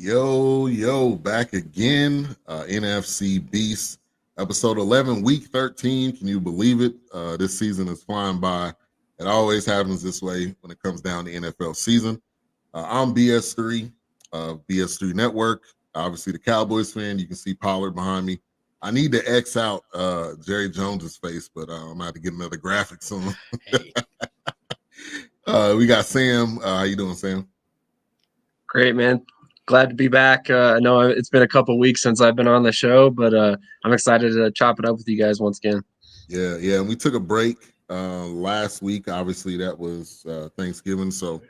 Yo, back again. NFC Beast, episode 11, week 13. Can you believe it? This season is flying by. It always happens this way when it comes down to NFL season. I'm BS3, BS3 Network. Obviously, the Cowboys fan. You can see Pollard behind me. I need to X out Jerry Jones's face, but I'm going to have to get another graphic soon. Hey. We got Sam. How you doing, Sam? Great, man. Glad to be back. I know it's been a couple weeks since I've been on the show, but I'm excited to chop it up with you guys once again. Yeah. And we took a break last week. Obviously, that was Thanksgiving, so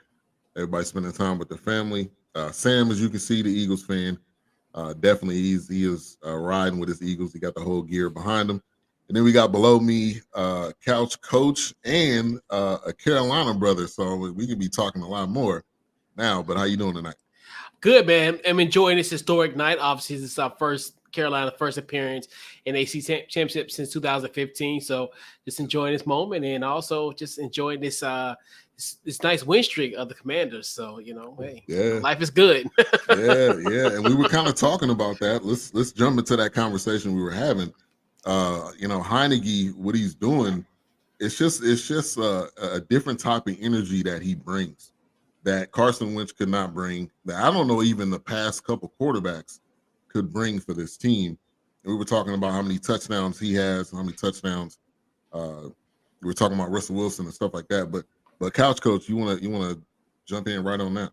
everybody spending time with their family. Sam, as you can see, the Eagles fan. Definitely, he is riding with his Eagles. He got the whole gear behind him. And then we got below me, Couch Coach and a Carolina brother. So we can be talking a lot more now. But how you doing tonight? Good, man. I'm enjoying this historic night. Obviously, this is our Carolina first appearance in AFC Championship since 2015. So just enjoying this moment and also just enjoying this this nice win streak of the Commanders. So, hey, life is good. yeah. And we were kind of talking about that. Let's jump into that conversation we were having. Heineke, what he's doing, it's just a different type of energy that he brings that Carson Wentz could not bring, that I don't know even the past couple quarterbacks could bring for this team. And we were talking about how many touchdowns he has, how many touchdowns. We were talking about Russell Wilson and stuff like that. But Couch Coach, you wanna jump in right on that?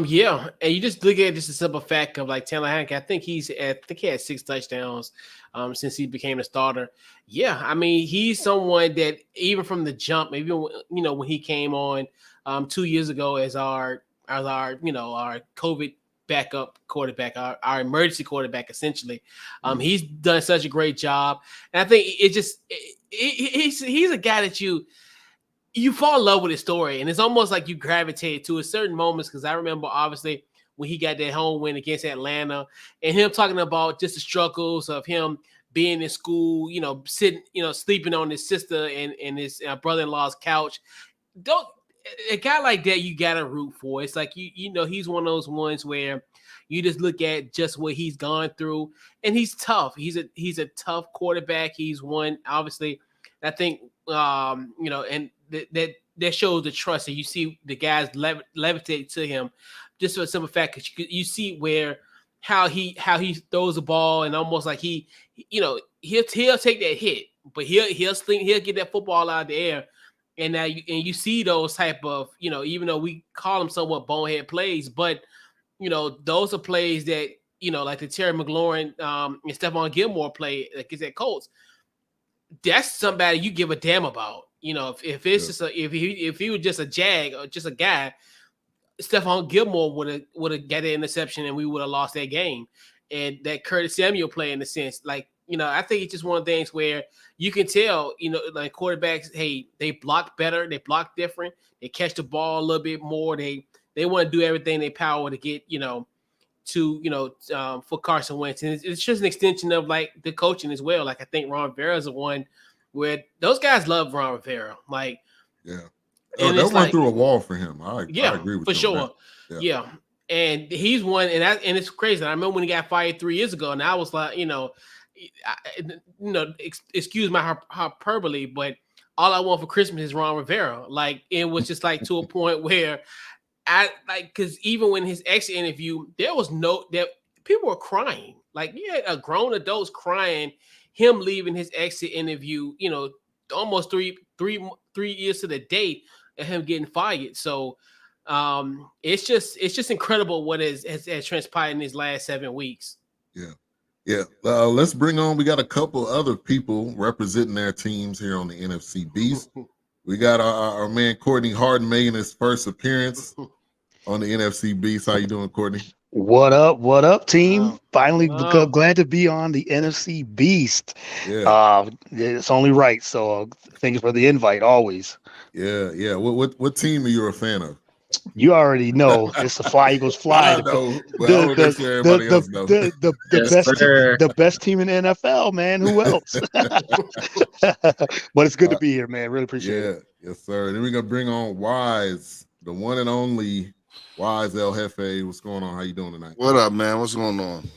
Yeah, and you just look at just a simple fact of like Taylor Heineke. I think he had 6 touchdowns since he became a starter. Yeah, I mean he's someone that even from the jump, maybe when he came on 2 years ago as our COVID backup quarterback, our emergency quarterback, essentially. He's done such a great job, and I think he's a guy that you fall in love with his story, and it's almost like you gravitate to a certain moments. Because I remember obviously when he got that home win against Atlanta, and him talking about just the struggles of him being in school, sitting, sleeping on his sister and his brother-in-law's couch. A guy like that, you gotta root for. It's like he's one of those ones where you just look at just what he's gone through, and he's tough. He's a tough quarterback. He's one, obviously. I think and that shows the trust that you see the guys levitate to him, just for a simple fact. Cause you see how he throws the ball, and almost like he'll take that hit, but he'll get that football out of the air. And now you see those type of, even though we call them somewhat bonehead plays, but, those are plays that, like the Terry McLaurin and Stephon Gilmore play against that Colts. That's somebody you give a damn about. If it's just if he was just a jag or just a guy, Stephon Gilmore would have got an interception and we would have lost that game. And that Curtis Samuel play, in a sense, like, I think it's just one of the things where you can tell, like quarterbacks, hey, they block better, they block different, they catch the ball a little bit more, they want to do everything they power to get, for Carson Wentz. And it's just an extension of like the coaching as well. Like I think Ron Rivera is the one where those guys love Ron Rivera. Like, yeah, and that went through a wall for him. I agree with you for sure. Yeah. And he's one, and it's crazy. I remember when he got fired 3 years ago, and I was like, excuse my hyperbole, but all I want for Christmas is Ron Rivera. Like, it was just like to a point where because even when his exit interview, there was people were crying. Like, you had a grown adults crying, him leaving his exit interview, almost three years to the date of him getting fired. So it's just incredible what has transpired in these last 7 weeks. Yeah. Let's bring on. We got a couple other people representing their teams here on the NFC Beast. We got our man Courtney Harden making his first appearance on the NFC Beast. How you doing, Courtney? What up, team? Finally glad to be on the NFC Beast. Yeah. It's only right. So thank you for the invite always. Yeah. What team are you a fan of? You already know it's the Fly Eagles Fly. The best team in the NFL, man. Who else? But it's good to be here, man. Really appreciate it. Yes, sir. Then we're gonna bring on Wise, the one and only Wise El Jefe, what's going on? How you doing tonight? What up, man? What's going on?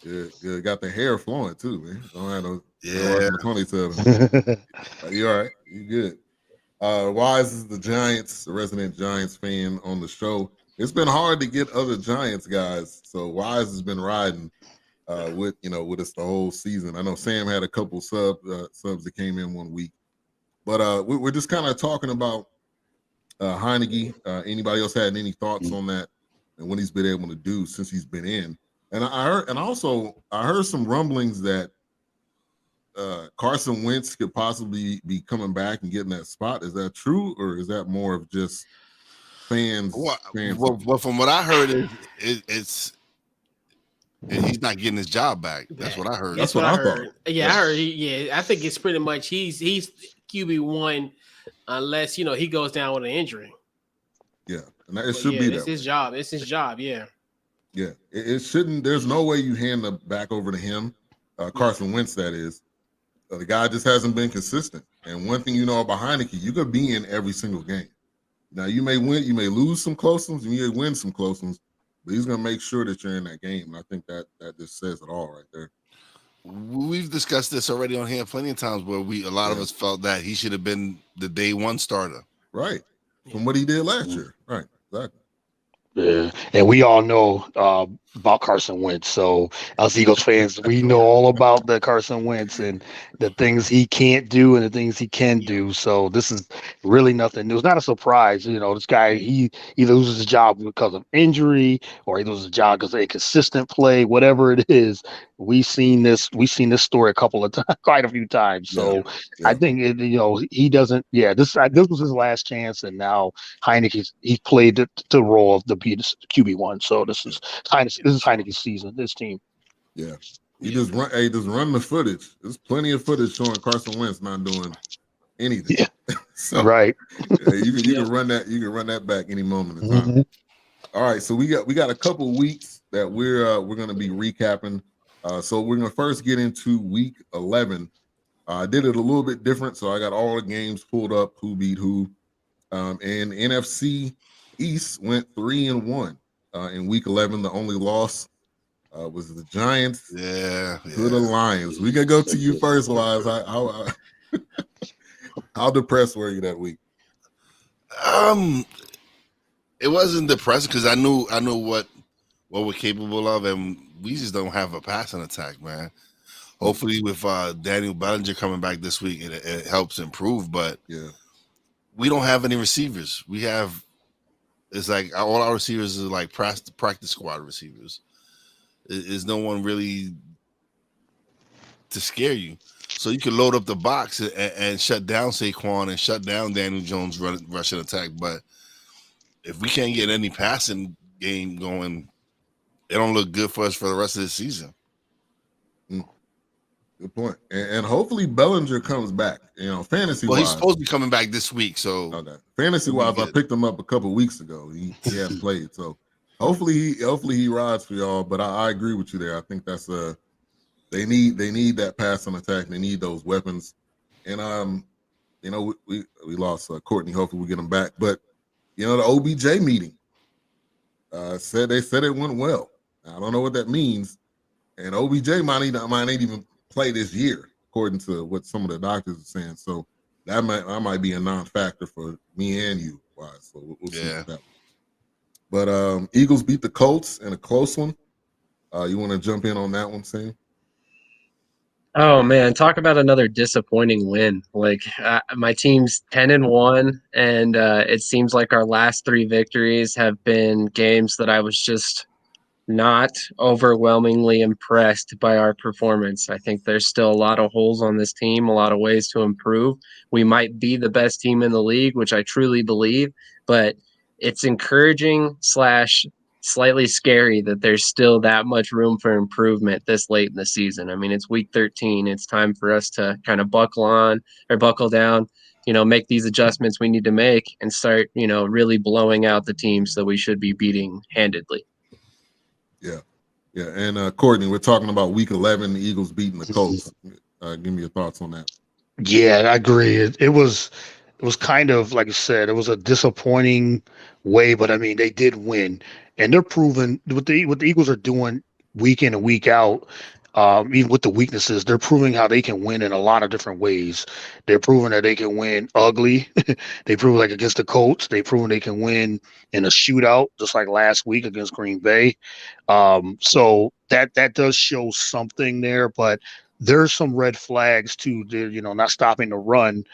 Good, good. Got the hair flowing too, man. Don't have no Yeah. ponytail. You all right? You good? Wise is the Giants, the resident Giants fan on the show. It's been hard to get other Giants guys, so Wise has been riding with us the whole season. I know Sam had a couple subs that came in one week, but we're just kind of talking about Heineke. Anybody else had any thoughts on that and what he's been able to do since he's been in? And I heard some rumblings that Carson Wentz could possibly be coming back and getting that spot. Is that true, or is that more of just fans? Well, from what I heard, it's he's not getting his job back. That's what I heard. That's what I heard. Yeah, I heard. I think it's pretty much he's QB1 unless he goes down with an injury. Yeah, and it should be that. It's his job. It's his job. Yeah. Yeah, it shouldn't. There's no way you hand the back over to him, Carson Wentz. That is, the guy just hasn't been consistent. And one thing you know about Heineke, you could be in every single game. Now you may win, you may lose some close ones, and you may win some close ones, but he's going to make sure that you're in that game. And I think that just says it all right there. We've discussed this already on here plenty of times where a lot of us felt that he should have been the day one starter. Right. From what he did last year. Right. Exactly. Yeah, and we all know about Carson Wentz. So us Eagles fans, we know all about the Carson Wentz and the things he can't do and the things he can do. So this is really nothing. It was not a surprise. This guy, he either loses his job because of injury or he loses his job because of inconsistent play, whatever it is. We've seen this story a couple of times, quite a few times. So I think he doesn't. Yeah, this was his last chance, and now Heineke he's played the role of the QB1. So this is Heineke's season. This team. Yeah, he just run the footage. There's plenty of footage showing Carson Wentz not doing anything. Yeah. So right. You can run that. You can run that back any moment in time. Mm-hmm. All right, so we got a couple weeks that we're going to be recapping. So we're going to first get into week 11. I did it a little bit different, so I got all the games pulled up, who beat who. And NFC East went 3-1 in week 11. The only loss was the Giants to the Lions. We can go to you first, Wise. How depressed were you that week? It wasn't depressing because I knew what we're capable of, and we just don't have a passing attack, man. Hopefully, with Daniel Bellinger coming back this week, it helps improve. But we don't have any receivers. It's like all our receivers are like practice squad receivers. There's no one really to scare you. So you can load up the box and shut down Saquon and shut down Daniel Jones' rushing attack. But if we can't get any passing game going, it don't look good for us for the rest of the season. Good point. And hopefully Bellinger comes back. Fantasy. Well, he's supposed to be coming back this week. So fantasy wise, I picked him up a couple weeks ago. He hadn't played, so hopefully he rides for y'all. But I agree with you there. I think that's they need that passing attack. They need those weapons. And we lost Courtney. Hopefully we get him back. But the OBJ meeting they said it went well. I don't know what that means. And OBJ might even play this year, according to what some of the doctors are saying. So that might be a non-factor for me and you, Wise. So we'll see what that. But Eagles beat the Colts in a close one. You want to jump in on that one, Sam? Oh man, talk about another disappointing win. Like my team's 10-1, and it seems like our last 3 victories have been games that I was just not overwhelmingly impressed by our performance. I think there's still a lot of holes on this team, a lot of ways to improve. We might be the best team in the league, which I truly believe, but it's encouraging / slightly scary that there's still that much room for improvement this late in the season. I mean, it's week 13. It's time for us to kind of buckle down, make these adjustments we need to make and start, really blowing out the teams that we should be beating handedly. Yeah. And Courtney, we're talking about week 11, the Eagles beating the Colts. Give me your thoughts on that. Yeah, I agree. It was it was kind of like I said, it was a disappointing way, but I mean they did win, and they're proving what the Eagles are doing week in and week out. Even with the weaknesses, they're proving how they can win in a lot of different ways. They're proving that they can win ugly. They prove like against the Colts. They proven they can win in a shootout, just like last week against Green Bay. So that does show something there, but there's some red flags too. Not stopping the run,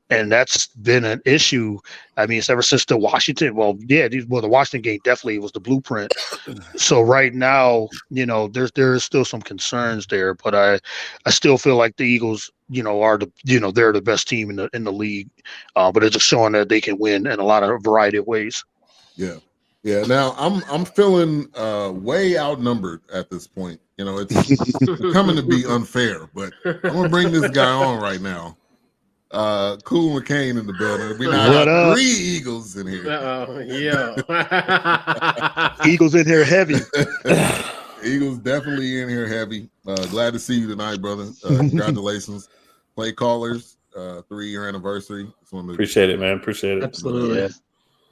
and that's been an issue. I mean, it's ever since the Washington. Well, yeah, the Washington game definitely was the blueprint. So right now, there's still some concerns there, but I still feel like the Eagles, are they're the best team in the league, but it's just showing that they can win in a lot of variety of ways. Yeah. Yeah. Now I'm feeling way outnumbered at this point. It's coming to be unfair, but I'm gonna bring this guy on right now. Cool McCain in the building. We now have 3 Eagles in here. Yeah. Eagles in here heavy. Eagles definitely in here heavy. Glad to see you tonight, brother. Congratulations. Play callers, 3-year anniversary. Appreciate it, man. Appreciate it. Absolutely. Yeah.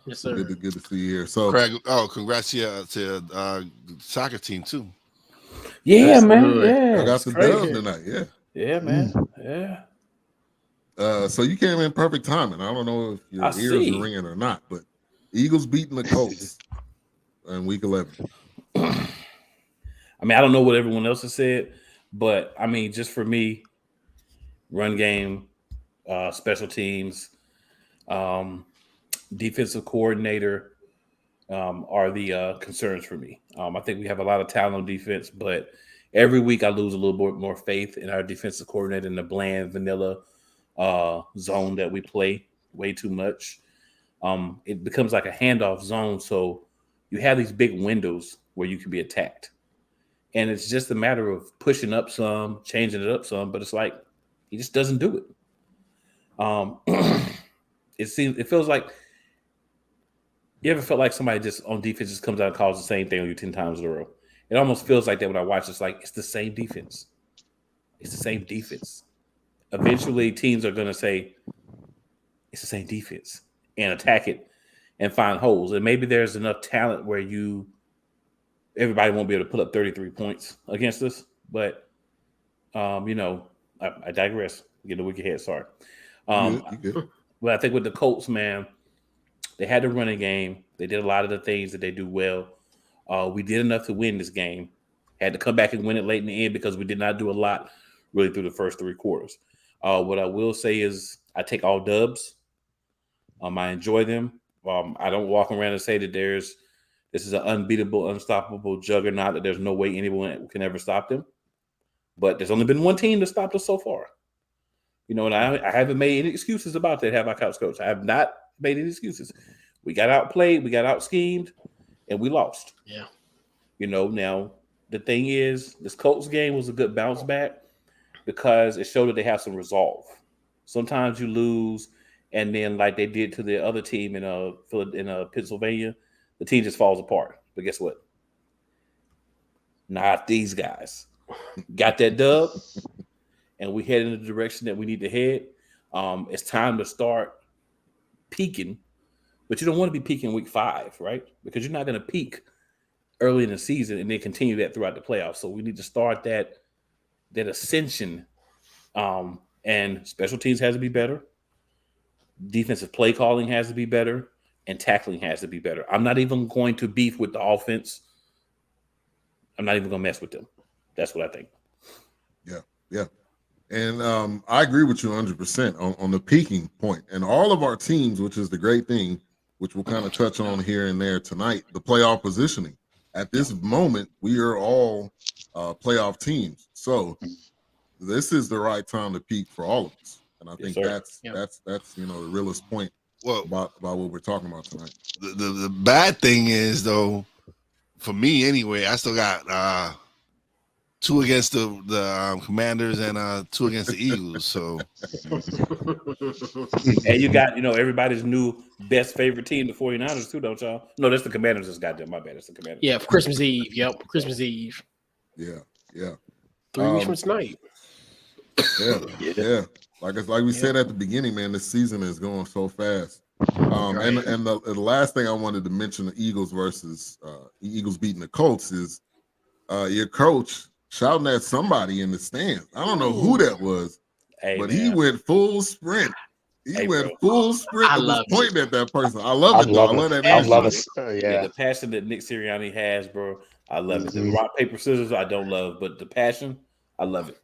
Yes, sir. Good to see you here. So Craig, congrats to soccer team too. Yeah, Absolutely. man. Yeah. I got the dub tonight. Yeah. Yeah, man. Yeah. So you came in perfect timing. I don't know if your ears are ringing or not, but Eagles beating the Colts in week 11. I mean, I don't know what everyone else has said, but I mean, just for me, run game, special teams, defensive coordinator are the concerns for me. I think we have a lot of talent on defense, but every week I lose a little bit more faith in our defensive coordinator in the bland, vanilla zone that we play way too much. It becomes like a handoff zone, so you have these big windows where you can be attacked, and it's just a matter of pushing up some, changing it up some, but it's like he just doesn't do it. It feels like, you ever felt like somebody just on defense just comes out and calls the same thing on you 10 times in a row? It almost feels like that when I watch. It's like it's the same defense. It's the same defense. Eventually, teams are going to say, it's the same defense and attack it and find holes. And maybe there's enough talent where everybody won't be able to put up 33 points against us. But, I digress. Get a week ahead. Sorry. Good. But I think with the Colts, man, they had the running game. They did a lot of the things that they do well. We did enough to win this game. Had to come back and win it late in the end because we did not do a lot really through the first 3 quarters. What I will say is I take all dubs. I enjoy them. I don't walk around and say that this is an unbeatable, unstoppable juggernaut, that there's no way anyone can ever stop them. But there's only been one team that stopped us so far. And I haven't made any excuses about that, have I, Couch Coach? I have not made any excuses. We got outplayed, we got out-schemed, and we lost. Yeah. Now the thing is, this Colts game was a good bounce back because it showed that they have some resolve. Sometimes you lose, and then like they did to the other team in Pennsylvania, the team just falls apart. But guess what? Not these guys. Got that dub, and we head in the direction that we need to head. It's time to start peaking, but you don't want to be peaking week 5, right? Because you're not going to peak early in the season and then continue that throughout the playoffs. So we need to start that ascension. And special teams has to be better. Defensive play calling has to be better, and tackling has to be better. I'm not even going to beef with the offense. I'm not even going to mess with them. That's what I think. Yeah. And I agree with you 100% on the peaking point. And all of our teams, which is the great thing, which we'll kind of touch on here and there tonight, the playoff positioning. At this moment, we are all playoff teams. So this is the right time to peak for all of us. And I think that's the realest point about what we're talking about tonight. The bad thing is, though, for me anyway, I still got 2 against the Commanders and 2 against the Eagles. So, and you got everybody's new best favorite team, the 49ers too, don't y'all? No, that's the Commanders. That's goddamn my bad. It's the Commanders. Yeah, for Christmas Eve. Yep, Christmas Eve. Yeah. 3 weeks from tonight. Yeah. Like we said at the beginning, man, this season is going so fast. And the last thing I wanted to mention, the Eagles versus Eagles beating the Colts, is your coach shouting at somebody in the stands. I don't know who that was, but he went full sprint. He went full sprint I and was love pointing at that person. I love it, though. I love that I energy. love it. Yeah, the passion that Nick Sirianni has, bro. I love it. The rock, paper, scissors, I don't love, but the passion, I love it.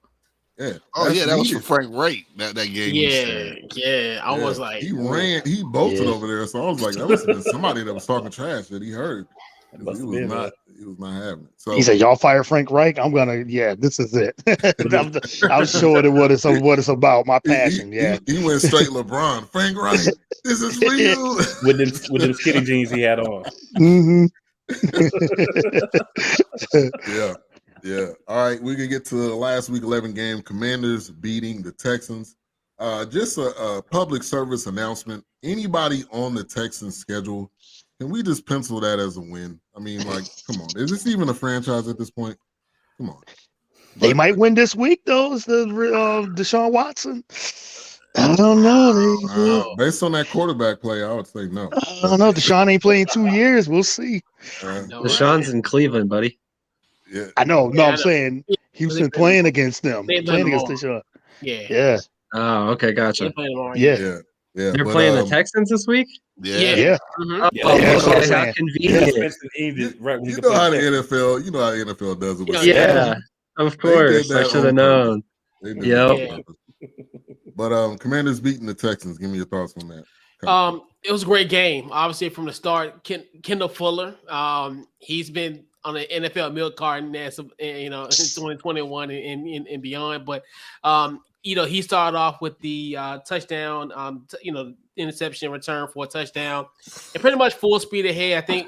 Yeah. Oh yeah, that was for Frank Wright. That game. Yeah. I was like, he ran, he bolted over there. So I was like, that must have been somebody that was talking trash that he heard. He was not having it. So he said, "Y'all fire Frank Reich. I'm gonna. Yeah, this is it. I'm showing it what it's about. My passion. He went straight LeBron. Frank Reich, this is for you. with them skinny jeans he had on. Mm-hmm. Yeah. All right, we can get to the last week 11 game. Commanders beating the Texans. Just a public service announcement. Anybody on the Texans schedule, can we just pencil that as a win? I mean, like, come on. Is this even a franchise at this point? Come on. They might win this week, though. Is the Deshaun Watson? I don't know. Based on that quarterback play, I would say no. I don't know. Deshaun ain't playing 2 years. We'll see. Deshaun's in Cleveland, buddy. Yeah, I know. No, I'm saying Houston playing against them. Playing against Deshaun. Yeah. Oh, okay, gotcha. Yeah. They're playing the Texans this week? Yeah. Mm-hmm. Okay, how convenient. You know how the NFL does it. Yeah, of course. I should have known. Yep. But Commanders beating the Texans. Give me your thoughts on that. It was a great game. Obviously, from the start, Kendall Fuller. He's been on the NFL milk carton, in 2021 and beyond. But he started off with the touchdown. Interception return for a touchdown, and pretty much full speed ahead. I think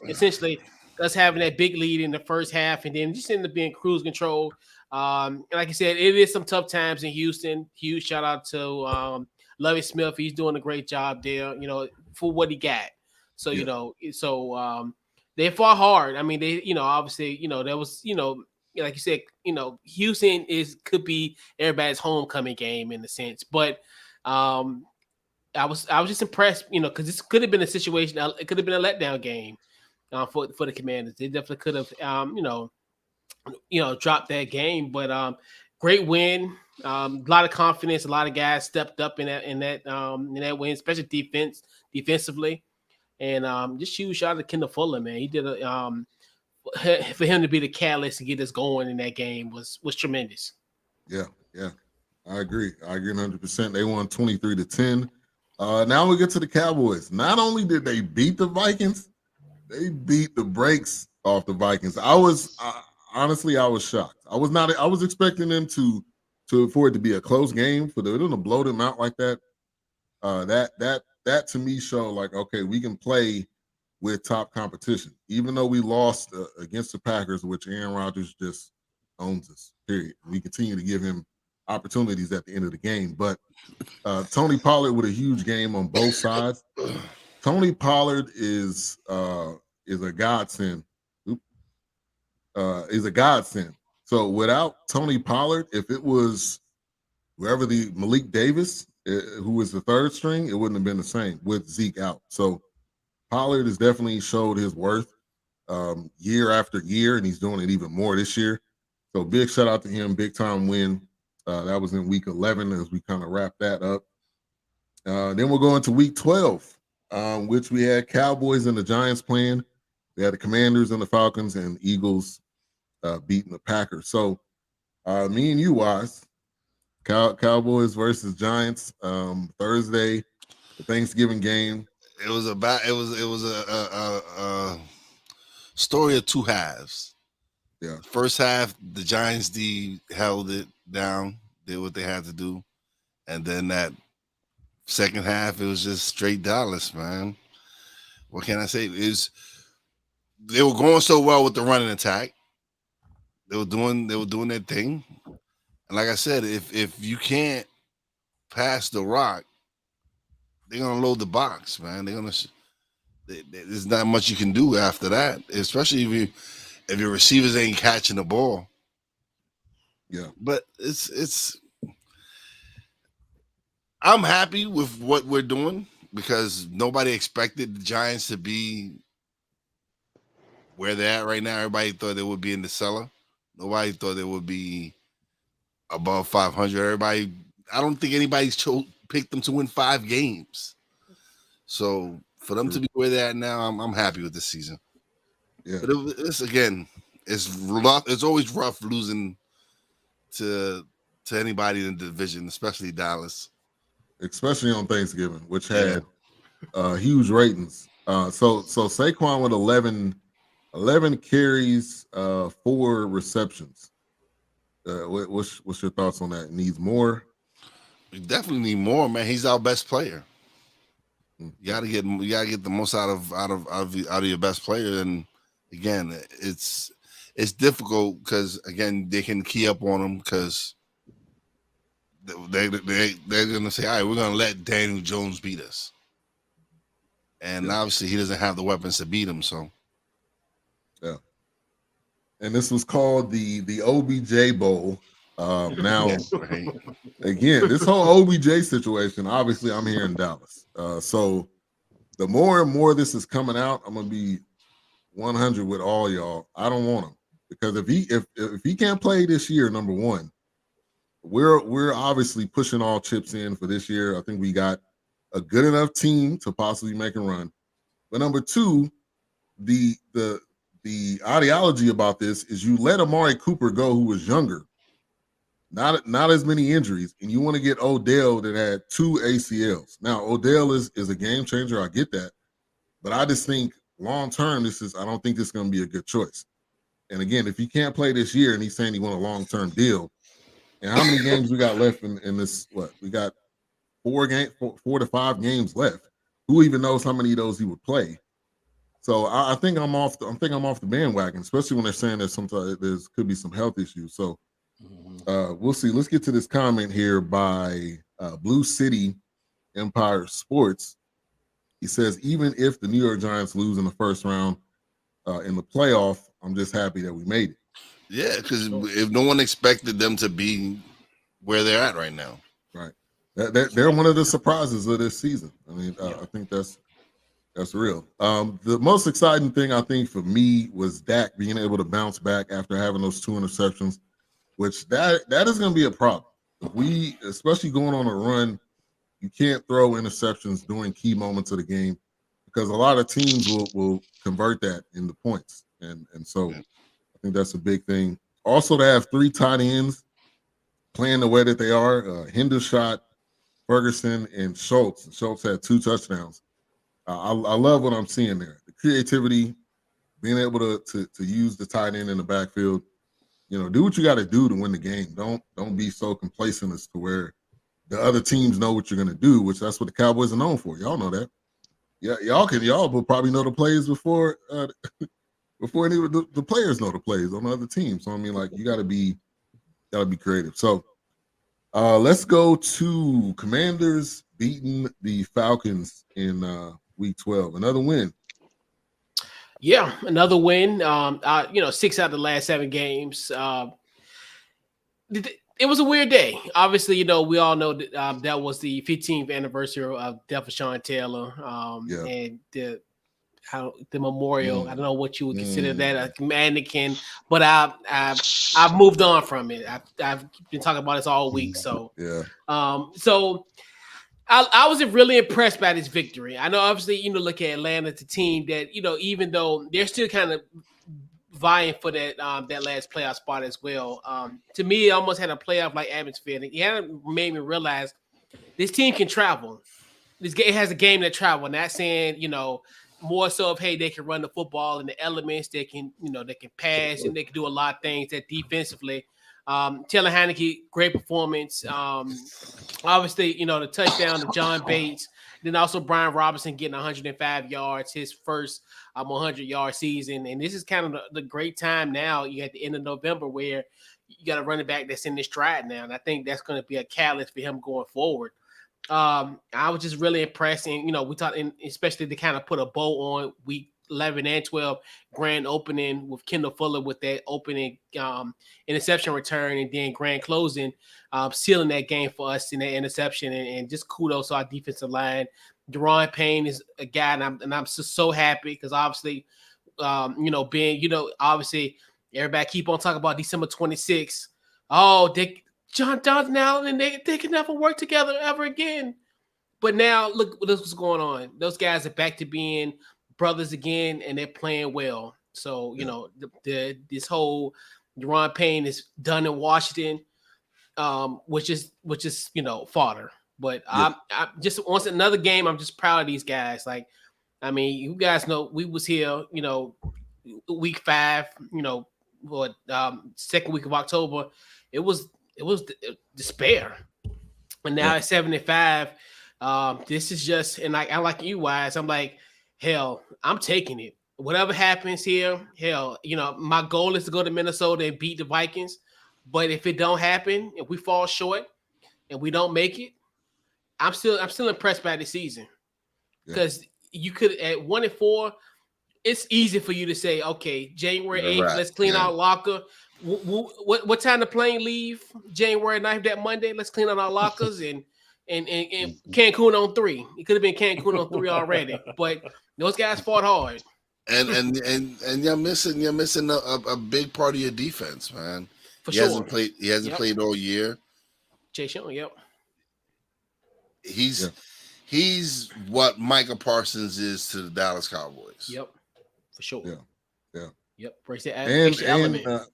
essentially us having that big lead in the first half, and then just ended up being cruise control. And like I said, it is some tough times in Houston. Huge shout out to Lovie Smith. He's doing a great job there, for what he got. So, they fought hard. I mean, they, obviously, there was, like you said, Houston could be everybody's homecoming game in a sense. But I was just impressed, because this could have been a situation. It could have been a letdown game for the Commanders. They definitely could have, dropped that game. But great win. A lot of confidence. A lot of guys stepped up in that win, especially defensively. And just huge shout out to Kendall Fuller, man. He did for him to be the catalyst to get us going in that game was tremendous. Yeah. I agree 100%. They won 23-10. Now we get to the Cowboys. Not only did they beat the Vikings, they beat the brakes off the Vikings. Honestly, I was shocked. I was expecting them for it to be a close game, for them to blow them out like that. That to me showed like, okay, we can play with top competition, even though we lost against the Packers, which Aaron Rodgers just owns us. Period. We continue to give him opportunities at the end of the game, but Tony Pollard with a huge game on both sides. Tony Pollard is a godsend. Is a godsend. So without Tony Pollard, if it was whoever the Malik Davis, who was the third string, it wouldn't have been the same with Zeke out. So Pollard has definitely showed his worth year after year, and he's doing it even more this year. So big shout out to him, big time win. That was in week 11 as we kind of wrap that up. Then we'll go into week 12, which we had Cowboys and the Giants playing. We had the Commanders and the Falcons, and Eagles beating the Packers. So me and you, Wise, Cowboys versus Giants, Thursday, the Thanksgiving game. It was a story of two halves. Yeah. First half, the Giants D held it down, did what they had to do, and then that second half, it was just straight Dallas, man. What can I say? They were going so well with the running attack. They were doing their thing. And like I said, if you can't pass the rock, they're gonna load the box, man. There's not much you can do after that, especially if your receivers ain't catching the ball. Yeah. But it's I'm happy with what we're doing because nobody expected the Giants to be where they're at right now. Everybody thought they would be in the cellar. Nobody thought they would be above 500. Everybody, I don't think anybody picked them to win 5 games. So for them to be where they're at now, I'm happy with this season. Yeah. But it's rough. It's always rough losing to anybody in the division, especially Dallas. Especially on Thanksgiving, which had huge ratings. So Saquon with 11 carries, 4 receptions. What's your thoughts on that? Needs more? We definitely need more, man. He's our best player. You gotta get the most out of your best player. And again, it's difficult because again they can key up on him because they're gonna say, all right, we're gonna let Daniel Jones beat us, and obviously he doesn't have the weapons to beat him. So yeah. And this was called the OBJ Bowl. Now, again, this whole OBJ situation, obviously I'm here in Dallas. So the more and more this is coming out, I'm gonna be 100 with all y'all. I don't want him because if he can't play this year, number one, we're obviously pushing all chips in for this year. I think we got a good enough team to possibly make a run. But number two, the ideology about this is you let Amari Cooper go, who was younger, not as many injuries, and you want to get Odell that had 2 ACLs. Now, Odell is a game changer. I get that. But I just think long term, I don't think this is going to be a good choice. And again, if he can't play this year and he's saying he want a long-term deal, and how many games we got left in this? What we got 4 to 5 games left. Who even knows how many of those he would play? So I think I'm off the bandwagon, especially when they're saying that sometimes there could be some health issues. So we'll see. Let's get to this comment here by Blue City Empire Sports. He says, even if the New York Giants lose in the first round in the playoff, I'm just happy that we made it. Yeah, because if no one expected them to be where they're at right now. Right. They're one of the surprises of this season. I mean, I think that's real. The most exciting thing I think for me was Dak being able to bounce back after having those 2 interceptions, which that is going to be a problem. If especially going on a run, you can't throw interceptions during key moments of the game because a lot of teams will convert that into points. And so I think that's a big thing. Also, to have 3 tight ends playing the way that they are, Hendershot, Ferguson, and Schultz. Schultz had 2 touchdowns. I love what I'm seeing there. The creativity, being able to use the tight end in the backfield. Do what you got to do to win the game. Don't be so complacent as to where the other teams know what you're going to do, which that's what the Cowboys are known for. Y'all know that. Yeah, y'all will probably know the plays before any of the players know the plays on the other team. So I mean, like, you got to be creative. So let's go to Commanders beating the Falcons in week 12. Another win. Yeah, another win. 6 out of the last 7 games. It was a weird day. Obviously, we all know that that was the 15th anniversary of death of Sean Taylor, and the memorial. I don't know what you would consider that, a mannequin, but I've moved on from it. I've been talking about this all week. So so I was really impressed by this victory. I know, obviously, look at Atlanta, the team that even though they're still kind of vying for that last playoff spot as well. To me, it almost had a playoff like atmosphere. It had made me realize this team can travel. This game has a game that travel. Not saying more so of, hey, they can run the football and the elements. They can they can pass and they can do a lot of things that defensively. Taylor Heineke, great performance. Obviously, the touchdown to John Bates. Then also Brian Robinson getting 105 yards, his first 100-yard season. And this is kind of the great time now. You at the end of November where you got a running back that's in this stride now. And I think that's going to be a catalyst for him going forward. I was just really impressed. And, we thought, especially to kind of put a bow on week 11 and 12 grand opening with Kendall Fuller with that opening interception return, and then grand closing, sealing that game for us in that interception. And just kudos to our defensive line. Deron Payne is a guy, and I'm so happy because obviously, obviously everybody keep on talking about December 26th. Oh, John Johnson Allen and they can never work together ever again. But now look what's going on. Those guys are back to being brothers again, and they're playing well. So this whole Deron Payne is done in Washington, which is fodder. But I'm just once another game. I'm just proud of these guys. Like, I mean, you guys know we was here, week 5, second week of October. It was despair, and now at 75. This is just, and I like you, Wise. I'm like, hell, I'm taking it. Whatever happens here, hell, my goal is to go to Minnesota and beat the Vikings. But if it don't happen, if we fall short and we don't make it, I'm still impressed by the season. Because you could at 1-4, it's easy for you to say, okay, January 8th, let's clean out locker. What time the plane leave? January 9th, that Monday. Let's clean out our lockers and Cancun on 3. It could have been Cancun on 3 already, but those guys fought hard. And you're missing a big part of your defense, man. He hasn't played all year. Jay Sean, He's what Micah Parsons is to the Dallas Cowboys. Yep, for sure. Yeah. Yep. Element.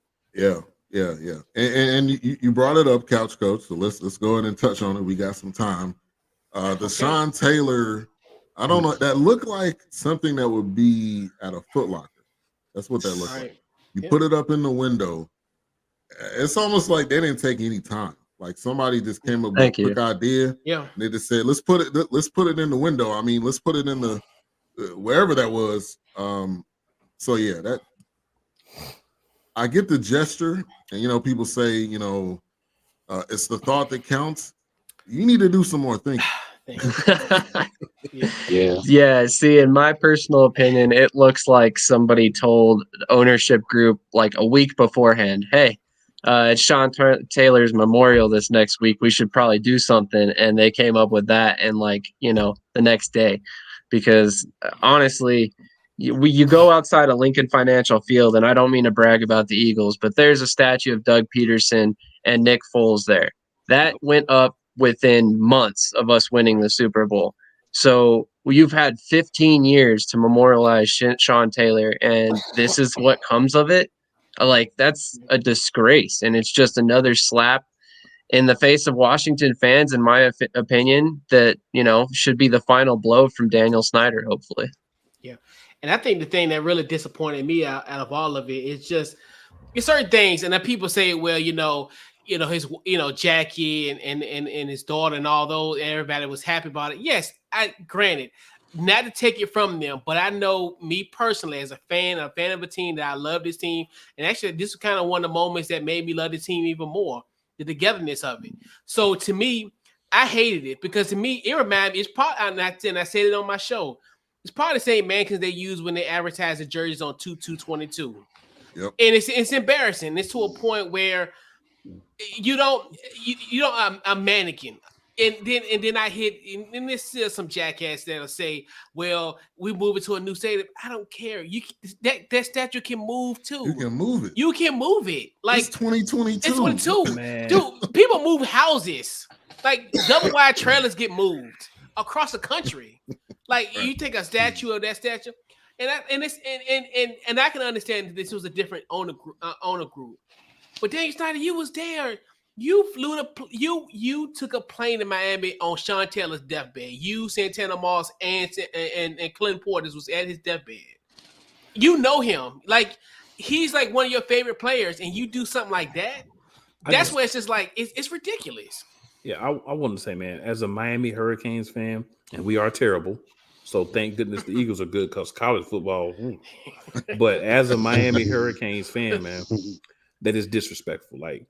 And you brought it up, Couch Coach. So let's go ahead and touch on it. We got some time. The Sean Taylor, I don't know. That looked like something that would be at a Foot Locker. That's what that looked like. You put it up in the window. It's almost like they didn't take any time. Like somebody just came up with a quick idea. Yeah. They just said, let's put it in the window. I mean, let's put it in the wherever that was. That I get the gesture, and people say, it's the thought that counts. You need to do some more thinking. Yeah. See, in my personal opinion, it looks like somebody told the ownership group like a week beforehand, hey, it's Sean Taylor's memorial this next week. We should probably do something. And they came up with that and the next day, because honestly, you go outside of Lincoln Financial Field, and I don't mean to brag about the Eagles, but there's a statue of Doug Peterson and Nick Foles there. That went up within months of us winning the Super Bowl. So you've had 15 years to memorialize Sean Taylor, and this is what comes of it. Like, that's a disgrace, and it's just another slap in the face of Washington fans, in my opinion, that, should be the final blow from Daniel Snyder, hopefully. Yeah. And I think the thing that really disappointed me out of all of it is just certain things. And then people say, well, his, Jackie and his daughter and all those, everybody was happy about it. Yes, granted, not to take it from them, but I know me personally as a fan of a team, that I love this team. And actually, this is kind of one of the moments that made me love the team even more, the togetherness of it. So to me, I hated it because to me, it reminded me, it's probably, and I said it on my show, it's probably the same mannequins they use when they advertise the jerseys on 2/2/22. Yep. And it's embarrassing. It's to a point where you don't a mannequin. And then I hit, and there's still some jackass that'll say, well, we move it to a new stadium. I don't care. That statue can move too. You can move it. You can move it. Like, it's 2022. It's 22. Man. Dude, people move houses. Like, double wide trailers get moved across the country. Like, you take a statue of that statue, and I can understand that this was a different owner group. But Daniel Snyder, you was there. You flew you took a plane to Miami on Sean Taylor's deathbed. You, Santana Moss, and Clint Portis was at his deathbed. You know him. Like, he's like one of your favorite players, and you do something like that. That's where it's just like it's ridiculous. Yeah, I want to say, man, as a Miami Hurricanes fan, and we are terrible, so thank goodness the Eagles are good because college football. But as a Miami Hurricanes fan, man, that is disrespectful. Like,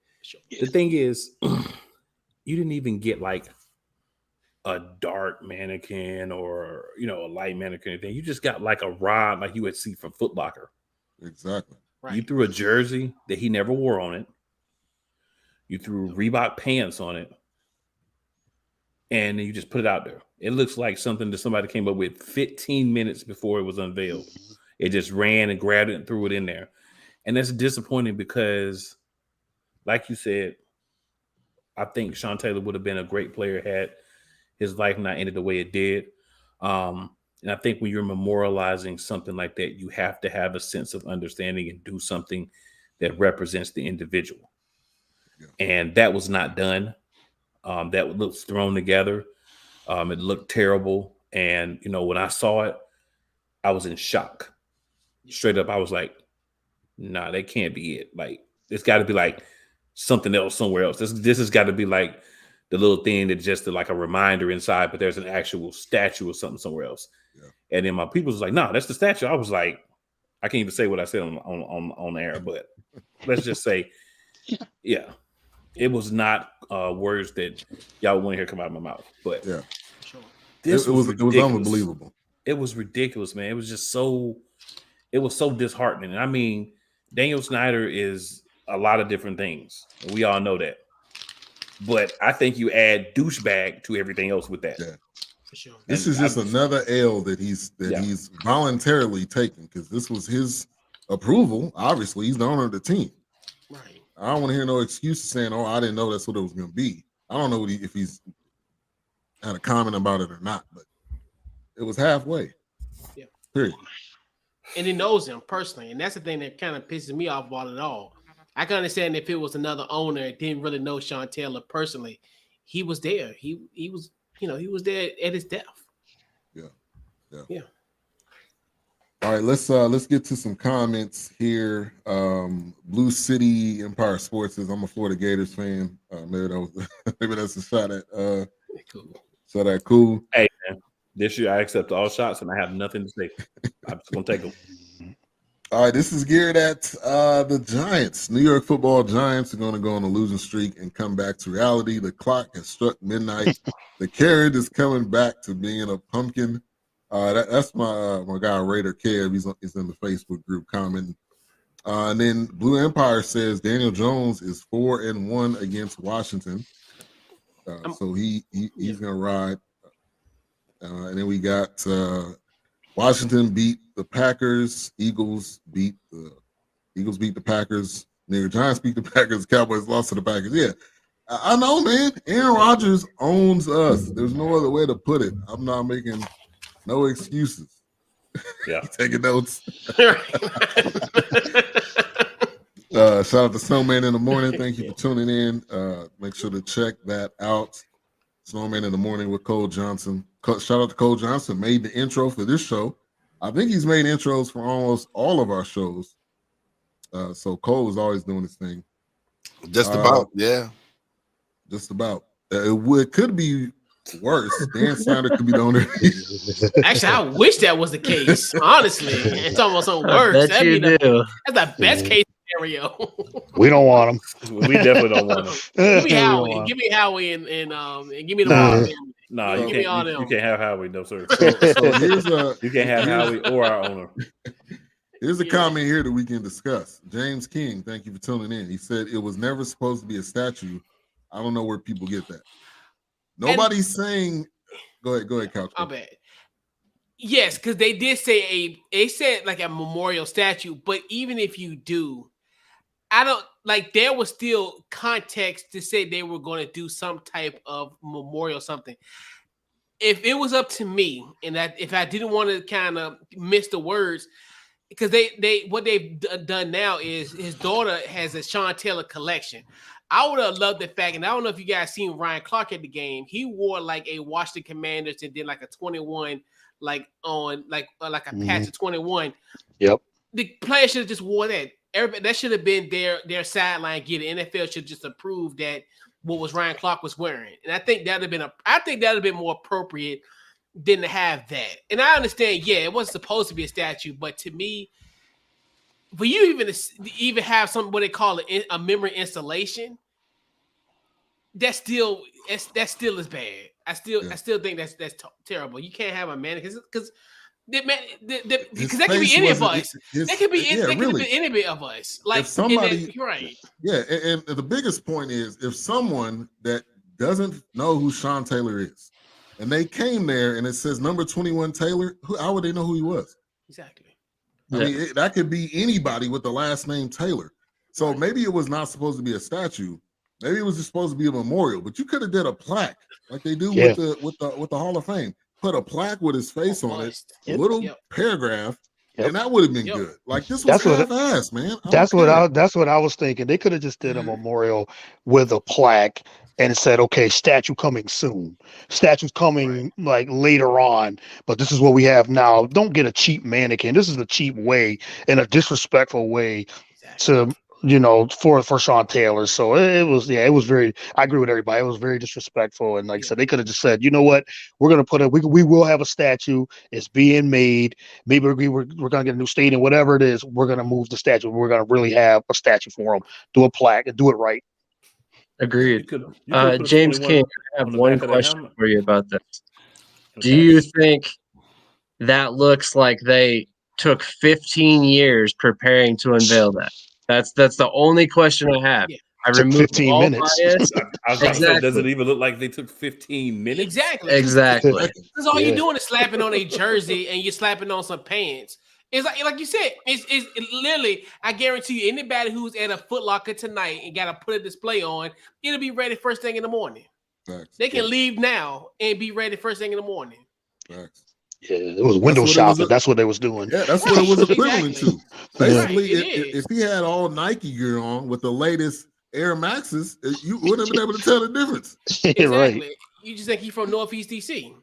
the thing is, you didn't even get like a dark mannequin or a light mannequin or anything. You just got like a rod like you would see from Foot Locker. Exactly. Right. You threw a jersey that he never wore on it. You threw Reebok pants on it. And then you just put it out there. It looks like something that somebody came up with 15 minutes before it was unveiled. It just ran and grabbed it and threw it in there. And that's disappointing because, like you said, I think Sean Taylor would have been a great player had his life not ended the way it did. And I think when you're memorializing something like that, you have to have a sense of understanding and do something that represents the individual. Yeah. And that was not done. That looks thrown together. It looked terrible. And, when I saw it, I was in shock. Straight up, I was like, nah, that can't be it. Like, it's got to be like something else somewhere else. This has got to be like the little thing that just like a reminder inside, but there's an actual statue or something somewhere else. Yeah. And then my people was like, no, that's the statue. I was like, I can't even say what I said on air, but let's just say, yeah, it was not words that y'all want to hear come out of my mouth. But yeah, it was unbelievable. It was ridiculous, man. It was just so disheartening. I mean, Daniel Snyder is a lot of different things. And we all know that. But I think you add douchebag to everything else with that. Yeah. For sure. This is just another L that he's voluntarily taking because this was his approval. Obviously, he's the owner of the team. Right. I don't want to hear no excuses saying, "Oh, I didn't know that's what it was going to be." I don't know if he's had a comment about it or not, but it was halfway. Yeah. Period. And he knows him personally, and that's the thing that kind of pisses me off about it all. I can understand if it was another owner that didn't really know Sean Taylor personally. He was there. He was, he was there at his death. Yeah. All right, let's get to some comments here. Blue City Empire Sports says, "I'm a Florida Gators fan." Maybe that's a shot at cool. So that cool. Hey man, this year I accept all shots and I have nothing to say. I'm just gonna take them. All right, this is geared at the Giants. New York Football Giants are going to go on a losing streak and come back to reality. The clock has struck midnight. The carrot is coming back to being a pumpkin. That's my guy Raider Kev. He's in the Facebook group commenting. And then Blue Empire says Daniel Jones is 4-1 against Washington. So he's gonna ride. And then we got Washington beat the Packers. Eagles beat the Packers. New York Giants beat the Packers. Cowboys lost to the Packers. Yeah, I know, man. Aaron Rodgers owns us. There's no other way to put it. I'm not making no excuses. Yeah, taking notes. Shout out to Snowman in the Morning. Thank you for tuning in. Make sure to check that out. Snowman in the Morning with Cole Johnson. Shout out to Cole Johnson. Made the intro for this show. I think he's made intros for almost all of our shows. So Cole is always doing his thing. Just about, yeah. Just about. It could be worse. Dan Snyder could be the owner. Actually, I wish that was the case. Honestly, it's almost something worse. That's the best case scenario. We don't want them. We definitely don't want them. Give me Howie. Give me Howie and give me the Wild family. No, you can't have Howie, no sir. So you can't have Howie or our owner. Here's a comment here that we can discuss. James King, thank you for tuning in. He said it was never supposed to be a statue. I don't know where people get that. Nobody's saying. Go ahead, Couch. I'll bet. Yes, because they did say they said like a memorial statue, but even if you do, I don't like there was still context to say they were going to do some type of memorial something. If it was up to me, and that if I didn't want to kind of miss the words, because they what they've done now is his daughter has a Sean Taylor collection. I would have loved the fact, and I don't know if you guys seen Ryan Clark at the game. He wore like a Washington Commanders and did like a 21, like on like a patch of 21. Yep. The player should have just wore that. Everybody, that should have been their sideline gear. The NFL should just approve that what was Ryan Clark was wearing, and I think that'd have been more appropriate than to have that. And I understand, yeah, it wasn't supposed to be a statue, but to me, for you even have something what they call a memory installation, That still is bad. I still think that's terrible. You can't have a man because that could be any of us. That could be that could have been any of us. Like if somebody, you're right. Yeah, and the biggest point is if someone that doesn't know who Sean Taylor is, and they came there and it says number 21 Taylor, how would they know who he was? Exactly. I mean, that could be anybody with the last name Taylor. So maybe it was not supposed to be a statue. Maybe it was just supposed to be a memorial. But you could have did a plaque like they do with the Hall of Fame. Put a plaque with his face on it, a little paragraph, and that would have been good. Like this was half-assed, man. That's what I was thinking. They could have just did a memorial with a plaque and said, okay, statue coming soon. Statue's coming like later on, but this is what we have now. Don't get a cheap mannequin. This is a cheap way and a disrespectful way to for Sean Taylor. So it was very, I agree with everybody. It was very disrespectful. And like I said, they could have just said, you know what, we're going to we will have a statue. It's being made. Maybe we're going to get a new stadium, whatever it is. We're going to move the statue. We're going to really have a statue for him, do a plaque and do it right. Agreed. James King, I have one question for you about this. Do you think that looks like they took 15 years preparing to unveil that? That's the only question I have. I removed 15 minutes. I was exactly. Does it even look like they took 15 minutes? Exactly. Because all you're doing is slapping on a jersey and you're slapping on some pants. It's like you said. It's literally. I guarantee you, anybody who's at a Foot Locker tonight and got to put a display on, it'll be ready first thing in the morning. Facts. They can leave now and be ready first thing in the morning. Facts. Yeah, it was window shopping. That's what they was doing. Yeah, that's what it was equivalent to. Basically, if he had all Nike gear on with the latest Air Maxes, you wouldn't have been able to tell the difference. Exactly. Right. You just think he's from Northeast DC.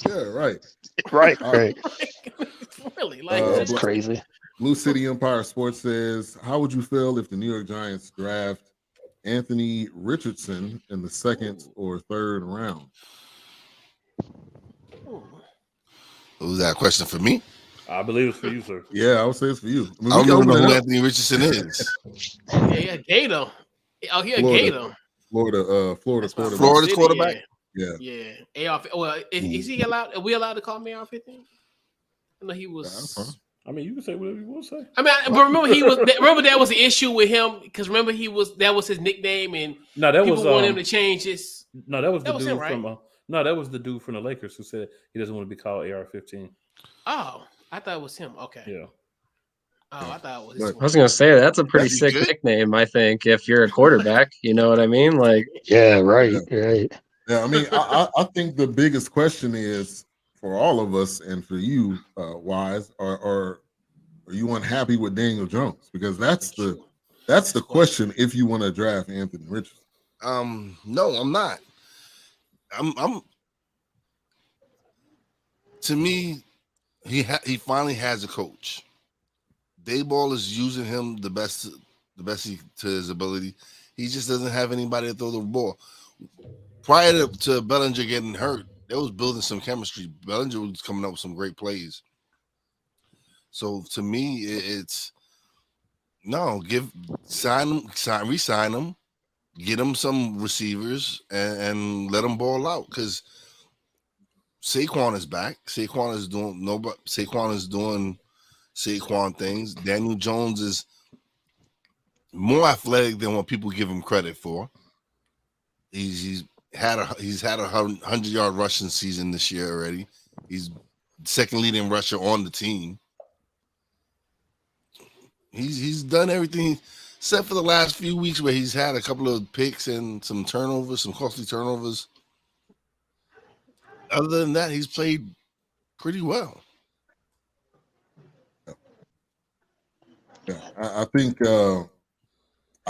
Yeah, right. Right. Really, that's crazy. Blue City Empire Sports says, how would you feel if the New York Giants draft Anthony Richardson in the second or third round? Was that a question for me? I believe it's for you, sir. Yeah, I would say it's for you. I don't even know who Anthony Richardson is. Yeah, Gator. Oh, he a Gator. Florida quarterback. Florida's quarterback? Yeah. AR. Well, is he allowed? Are we allowed to call him AR-15? I know he was. I mean, you can say whatever you want to say. I mean, but remember Remember that was the issue with him because remember that was his nickname and people wanted him to change his. No, that was the dude him, right? from. No, that was the dude from the Lakers who said he doesn't want to be called AR-15. Oh, I thought it was him. Okay. Yeah. Oh, I thought it was. I was gonna say that's a pretty sick nickname. I think if you're a quarterback, you know what I mean. Like, yeah, right. Yeah, I mean, I think the biggest question is for all of us and for you, Wise, are you unhappy with Daniel Jones? Because that's the question. If you want to draft Anthony Richardson, no, I'm not. I'm. To me, he finally has a coach. Dayball is using him the best to his ability. He just doesn't have anybody to throw the ball. Prior to Bellinger getting hurt, they was building some chemistry. Bellinger was coming up with some great plays. So to me, it's no re-sign him, get him some receivers, and let him ball out because Saquon is back. Saquon is doing Saquon things. Daniel Jones is more athletic than what people give him credit for. He's had a 100-yard rushing season this year already. He's second leading rusher on the team. He's done everything except for the last few weeks where he's had a couple of picks and some turnovers, some costly turnovers. Other than that, he's played pretty well. Yeah, I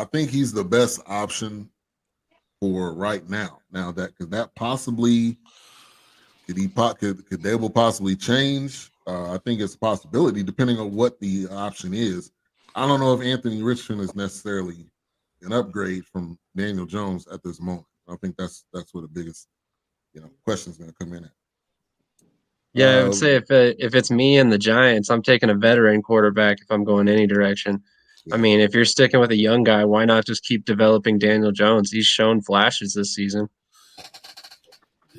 think he's the best option for right now. Now that possibly could Dable possibly change? I think it's a possibility depending on what the option is. I don't know if Anthony Richardson is necessarily an upgrade from Daniel Jones at this moment. I think that's where the biggest question is going to come in at. Yeah, I would say if it's me and the Giants, I'm taking a veteran quarterback if I'm going any direction. I mean, if you're sticking with a young guy, why not just keep developing Daniel Jones? He's shown flashes this season.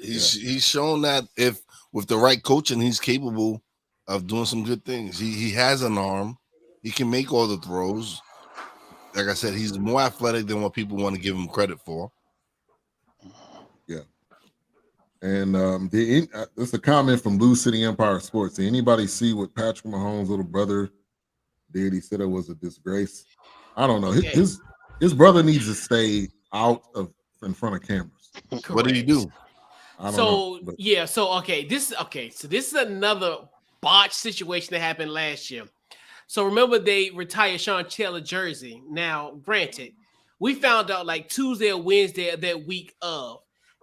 He's shown that if with the right coaching, he's capable of doing some good things. He has an arm. He can make all the throws. Like I said, he's more athletic than what people want to give him credit for. Yeah. And there's a comment from Blue City Empire Sports. Did anybody see what Patrick Mahomes' little brother did? He said it was a disgrace. I don't know. His brother needs to stay out of in front of cameras. Correct. What did he do? I don't know. So this is another botch situation that happened last year. So remember they retired Sean Taylor jersey. Now, granted, we found out like Tuesday or Wednesday of that week of.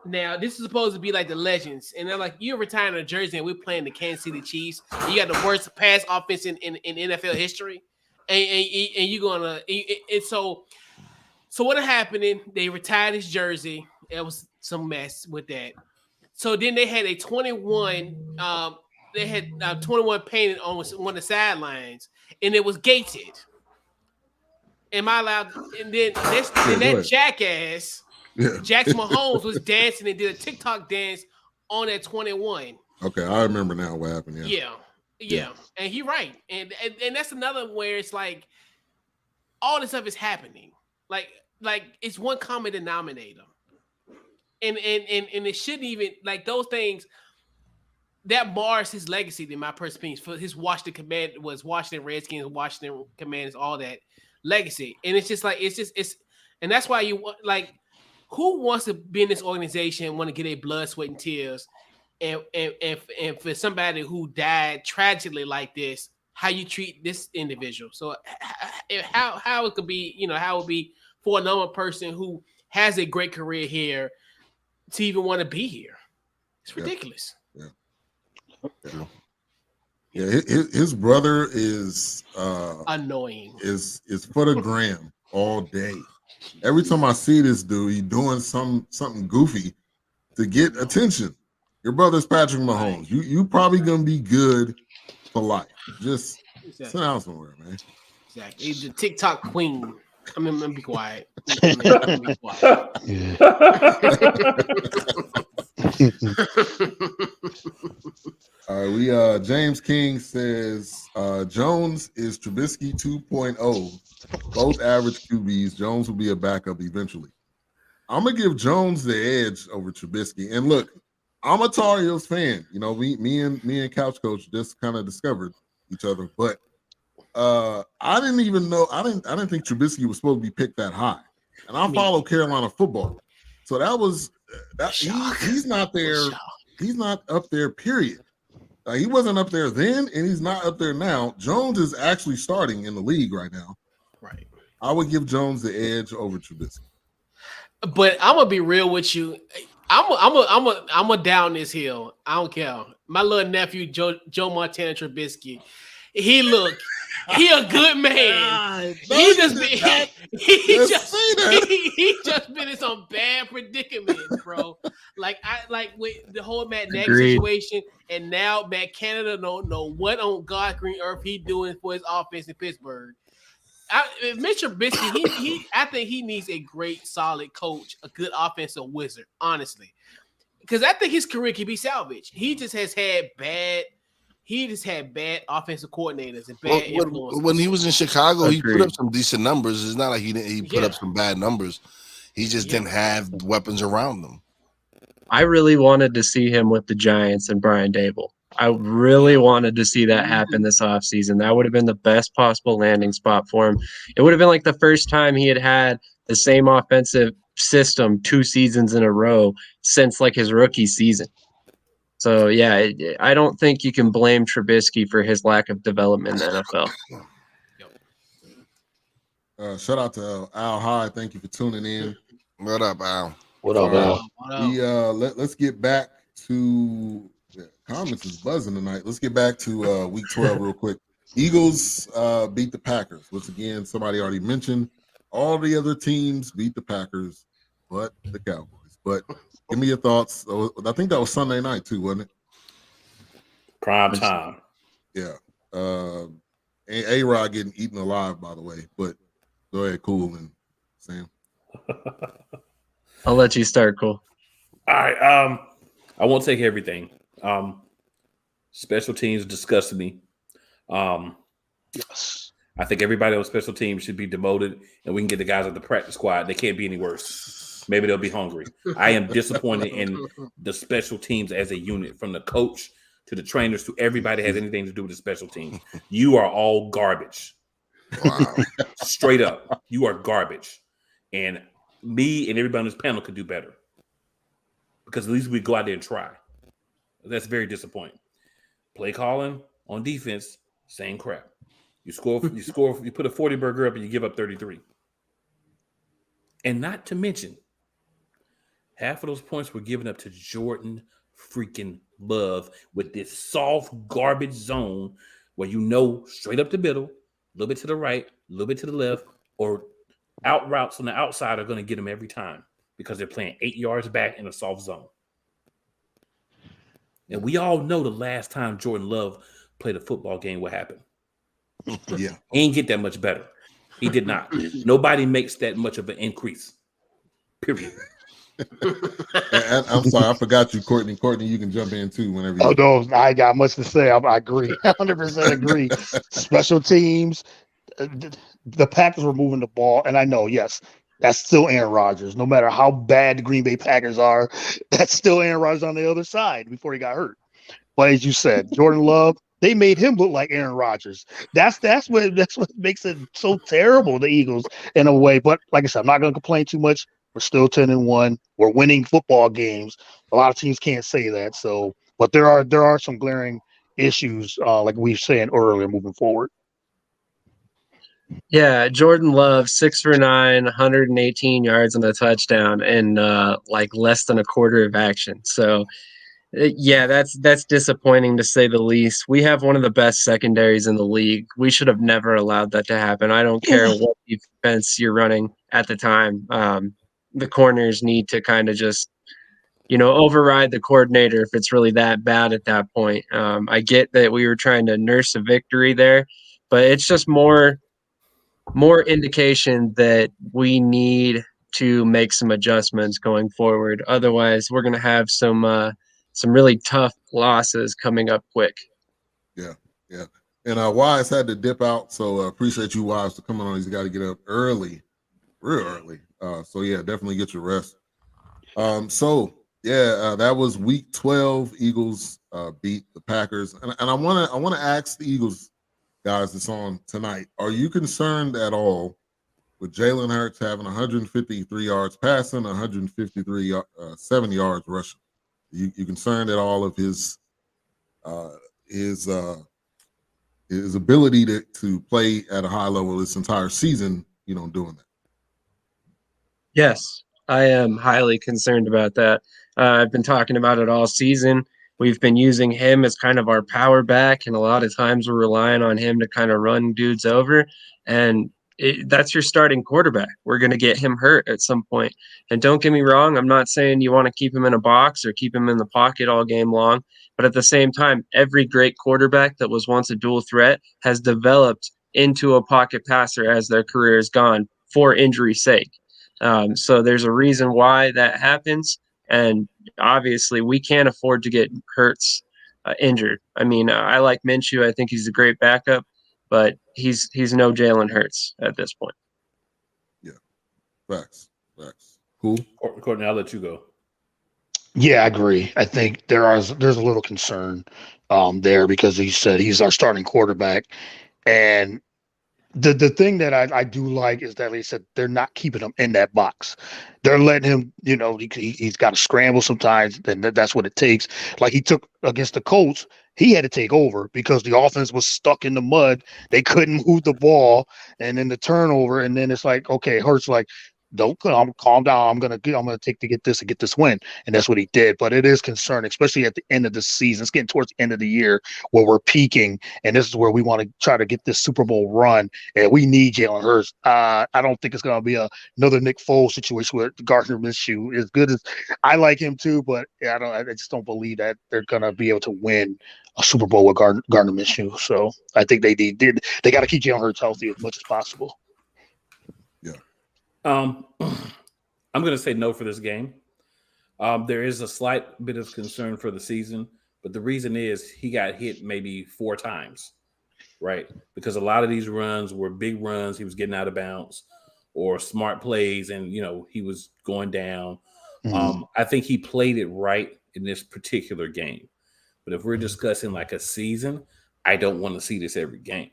Now, this is supposed to be like the legends, and they're like, you're retiring a jersey, and we're playing the Kansas City Chiefs. You got the worst pass offense in NFL history, and you're gonna. And so what happened? They retired his jersey. It was some mess with that. So then they had a 21. They had 21 painted on one of the sidelines, and it was gated. Am I allowed? And then that jackass. Yeah. Jackson Mahomes was dancing and did a TikTok dance on that 21. Okay, I remember now what happened. Yeah. And he right. And that's another where it's like all this stuff is happening. Like it's one common denominator. And it shouldn't even like those things that mars his legacy in my personal opinion. For his Washington Redskins, Washington Commanders, all that legacy. And it's just like and that's why you like who wants to be in this organization, want to get a blood, sweat, and tears, and for somebody who died tragically like this, how you treat this individual? So how it could be, how it would be for a normal person who has a great career here to even want to be here? It's ridiculous. Yeah. His brother is annoying. Is for the gram all day. Every time I see this dude, he's doing something goofy to get attention. Your brother's Patrick Mahomes. You probably gonna be good for life. Just sit down somewhere, man. Exactly. He's the TikTok queen. I'm gonna be quiet. I'm gonna be quiet. All right, James King says Jones is Trubisky 2.0. Both average QBs. Jones will be a backup eventually. I'm gonna give Jones the edge over Trubisky. And look, I'm a Tar Heels fan. Me and Couch Coach just kind of discovered each other, but I didn't even know. I didn't think Trubisky was supposed to be picked that high. And I follow Carolina football, so that was that. He's not there. He's not up there. Period. He wasn't up there then, and he's not up there now. Jones is actually starting in the league right now. Right. I would give Jones the edge over Trubisky. But I'm gonna be real with you. I'm a down this hill. I don't care. My little nephew Joe Montana Trubisky. He a good man. He just been in some bad predicaments, bro. Like with the whole Matt Nagy situation, and now Matt Canada don't know what on God's green earth he doing for his offense in Pittsburgh. Mitch Trubisky, I think he needs a great, solid coach, a good offensive wizard, honestly, because I think his career can be salvaged. He just has had bad. He just had bad offensive coordinators and bad influences. When he was in Chicago, he put up some decent numbers. It's not like he put up some bad numbers. He just didn't have weapons around him. I really wanted to see him with the Giants and Brian Dable. I really wanted to see that happen this offseason. That would have been the best possible landing spot for him. It would have been like the first time he had the same offensive system 2 seasons in a row since like his rookie season. So, yeah, I don't think you can blame Trubisky for his lack of development in the NFL. Shout out to Al High. Thank you for tuning in. What up, Al? What up, Al? Let's get back to comments is buzzing tonight. Let's get back to week 12 real quick. Eagles beat the Packers, which again, somebody already mentioned. All the other teams beat the Packers, but the Cowboys. But give me your thoughts. I think that was Sunday night too, wasn't it? Prime time. Yeah. A-Rod getting eaten alive, by the way. But go ahead, Cool and Sam. I'll let you start, Cool. All right. I won't take everything. Special teams disgusted me. Yes. I think everybody on special teams should be demoted, and we can get the guys at the practice squad. They can't be any worse. Maybe they'll be hungry. I am disappointed in the special teams as a unit, from the coach to the trainers to everybody has anything to do with the special teams. You are all garbage. Wow. Straight up. You are garbage. And me and everybody on this panel could do better. Because at least we go out there and try. That's very disappointing. Play calling on defense, same crap. You put a 40 burger up and you give up 33. And not to mention, half of those points were given up to Jordan freaking Love with this soft garbage zone where straight up the middle, a little bit to the right, a little bit to the left, or out routes on the outside are going to get them every time because they're playing 8 yards back in a soft zone. And we all know the last time Jordan Love played a football game, what happened? Yeah. He ain't get that much better. He did not. Nobody makes that much of an increase. Period. And I'm sorry, I forgot you, Courtney. Courtney, you can jump in too whenever you. Oh no, I got much to say. I agree, 100% agree. Special teams, the Packers were moving the ball, and I know, yes, that's still Aaron Rodgers. No matter how bad the Green Bay Packers are, that's still Aaron Rodgers on the other side before he got hurt. But as you said, Jordan Love, they made him look like Aaron Rodgers. That's what makes it so terrible, the Eagles, in a way. But like I said, I'm not going to complain too much. We're still 10-1. We're winning football games. A lot of teams can't say that. So, but there are some glaring issues, like we were saying earlier, moving forward. Yeah, Jordan Love, 6 for 9, 118 yards and a touchdown in like less than a quarter of action. So, yeah, that's disappointing to say the least. We have one of the best secondaries in the league. We should have never allowed that to happen. I don't care what defense you're running at the time. The corners need to kind of just, override the coordinator if it's really that bad at that point. I get that we were trying to nurse a victory there, but it's just more indication that we need to make some adjustments going forward. Otherwise, we're going to have some really tough losses coming up quick. Yeah. And Wise had to dip out, so appreciate you, Wise, for coming on. He's got to get up early, real early. So yeah, definitely get your rest. That was week 12. Eagles beat the Packers, and I want to ask the Eagles guys that's on tonight: are you concerned at all with Jalen Hurts having 153 yards passing, 7 yards rushing? You concerned at all of his ability to play at a high level this entire season? Doing that. Yes, I am highly concerned about that. I've been talking about it all season. We've been using him as kind of our power back, and a lot of times we're relying on him to kind of run dudes over. And that's your starting quarterback. We're going to get him hurt at some point. And don't get me wrong, I'm not saying you want to keep him in a box or keep him in the pocket all game long. But at the same time, every great quarterback that was once a dual threat has developed into a pocket passer as their career is gone for injury's sake. So there's a reason why that happens. And obviously, we can't afford to get Hurts injured. I mean, I like Minshew. I think he's a great backup, but he's no Jalen Hurts at this point. Yeah, facts. Cool. Courtney, I'll let you go. Yeah, I agree. I think there's a little concern there because he said he's our starting quarterback, and the thing that I do like is that, like I said, they're not keeping him in that box. They're letting him, he's got to scramble sometimes, and that's what it takes. Like he took against the Colts, he had to take over because the offense was stuck in the mud. They couldn't move the ball, and then the turnover, and then it's like, okay, Hurts like, don't calm down. I'm gonna take to get this win, and that's what he did. But it is concerning, especially at the end of the season. It's getting towards the end of the year where we're peaking, and this is where we want to try to get this Super Bowl run, and we need Jalen Hurts. I don't think it's gonna be another Nick Foles situation with Gardner Minshew. As good as I like him too, but I just don't believe that they're gonna be able to win a Super Bowl with Gardner Minshew. So I think they got to keep Jalen Hurts healthy as much as possible. I'm going to say no for this game. There is a slight bit of concern for the season, but the reason is he got hit maybe 4 times, right? Because a lot of these runs were big runs. He was getting out of bounds or smart plays, and, he was going down. I think he played it right in this particular game. But if we're discussing like a season, I don't want to see this every game,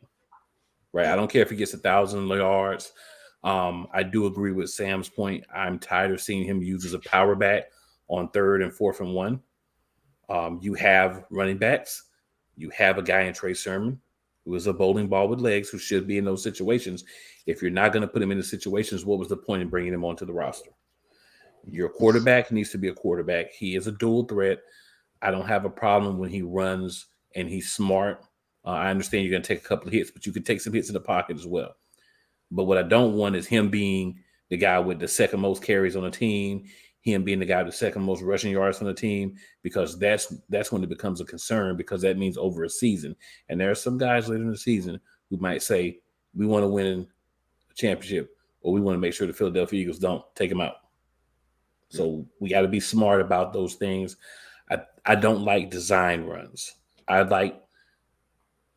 right? I don't care if he gets 1,000 yards. I do agree with Sam's point. I'm tired of seeing him use as a power back on 3rd and 4th and 1. You have running backs. You have a guy in Trey Sermon who is a bowling ball with legs who should be in those situations. If you're not going to put him in the situations, what was the point in bringing him onto the roster? Your quarterback needs to be a quarterback. He is a dual threat. I don't have a problem when he runs and he's smart. I understand you're going to take a couple of hits, but you can take some hits in the pocket as well. But what I don't want is him being the guy with the second most carries on the team, him being the guy with the second most rushing yards on the team, because that's when it becomes a concern, because that means over a season. And there are some guys later in the season who might say, we want to win a championship, or we want to make sure the Philadelphia Eagles don't take him out. So we got to be smart about those things. I don't like design runs. I like,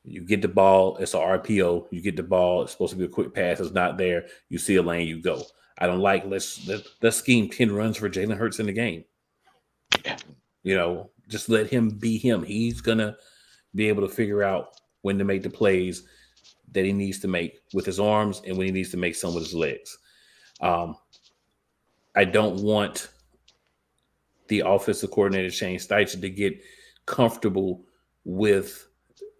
you get the ball, it's an RPO. You get the ball, it's supposed to be a quick pass. It's not there. You see a lane, you go. I don't like let's scheme 10 runs for Jalen Hurts in the game. Just let him be him. He's gonna be able to figure out when to make the plays that he needs to make with his arms and when he needs to make some with his legs. I don't want the offensive coordinator Shane Steichen to get comfortable with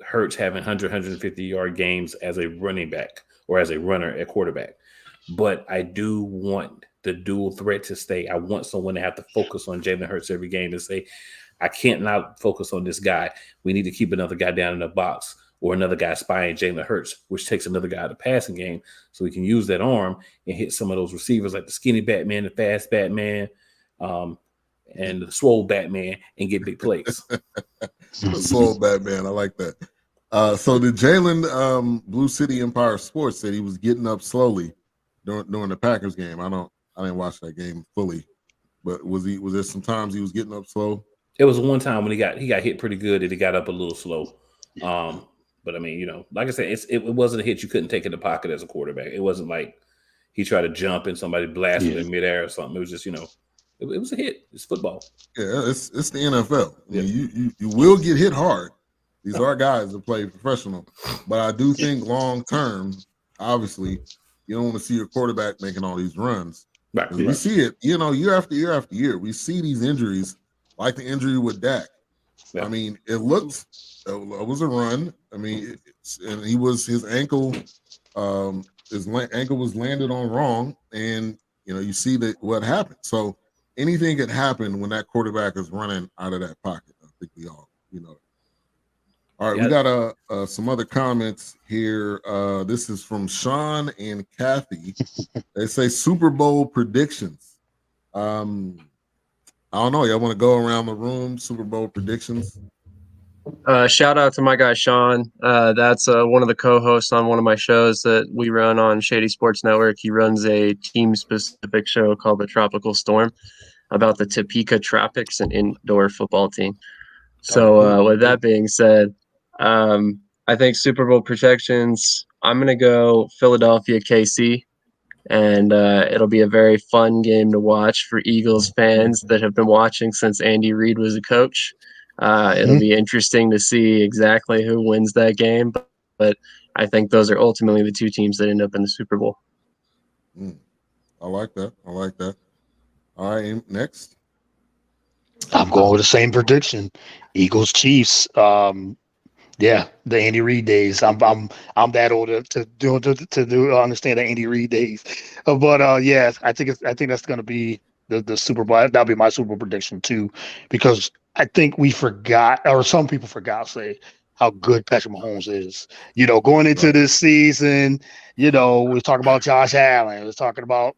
Hurts having 100, 150-yard games as a running back or as a runner at quarterback. But I do want the dual threat to stay. I want someone to have to focus on Jalen Hurts every game and say, I can't not focus on this guy. We need to keep another guy down in the box or another guy spying Jalen Hurts, which takes another guy out of the passing game so we can use that arm and hit some of those receivers like the skinny Batman, the fast Batman, and the swole Batman and get big plays. The swole Batman, I like that. So the Jalen Blue City Empire Sports said he was getting up slowly during the Packers game. I didn't watch that game fully, but was there some times he was getting up slow? It was one time when he got hit pretty good and he got up a little slow. But I mean, like I said, it wasn't a hit you couldn't take in the pocket as a quarterback. It wasn't like he tried to jump and somebody blasted in midair or something. It was just, it was a hit. It's football. Yeah, it's the NFL. I mean, you will get hit hard. These are guys that play professional, but I do think long term, obviously, you don't want to see your quarterback making all these runs. Right. We see it, year after year after year. We see these injuries, like the injury with Dak. Yeah. I mean, it was a run. I mean, his ankle, ankle was landed on wrong, and you see what happened. So anything could happen when that quarterback is running out of that pocket. I think we all, All right, we got some other comments here. This is from Sean and Kathy. They say Super Bowl predictions. I don't know. Y'all want to go around the room? Super Bowl predictions. Shout out to my guy Sean. That's one of the co-hosts on one of my shows that we run on Shady Sports Network. He runs a team-specific show called The Tropical Storm about the Topeka Tropics, an indoor football team. So with that being said, I think Super Bowl projections, I'm going to go Philadelphia KC, and it'll be a very fun game to watch for Eagles fans that have been watching since Andy Reid was a coach. It'll be interesting to see exactly who wins that game, but I think those are ultimately the two teams that end up in the Super Bowl. I like that. All right, next. I'm going with the same prediction. Eagles, Chiefs. Yeah, the Andy Reid days. I'm that old to understand the Andy Reid days. But yeah, I think that's gonna be the Super Bowl. That'll be my Super Bowl prediction too, because I think we forgot, or some people forgot, say how good Patrick Mahomes is. Going into this season, we're talking about Josh Allen. We're talking about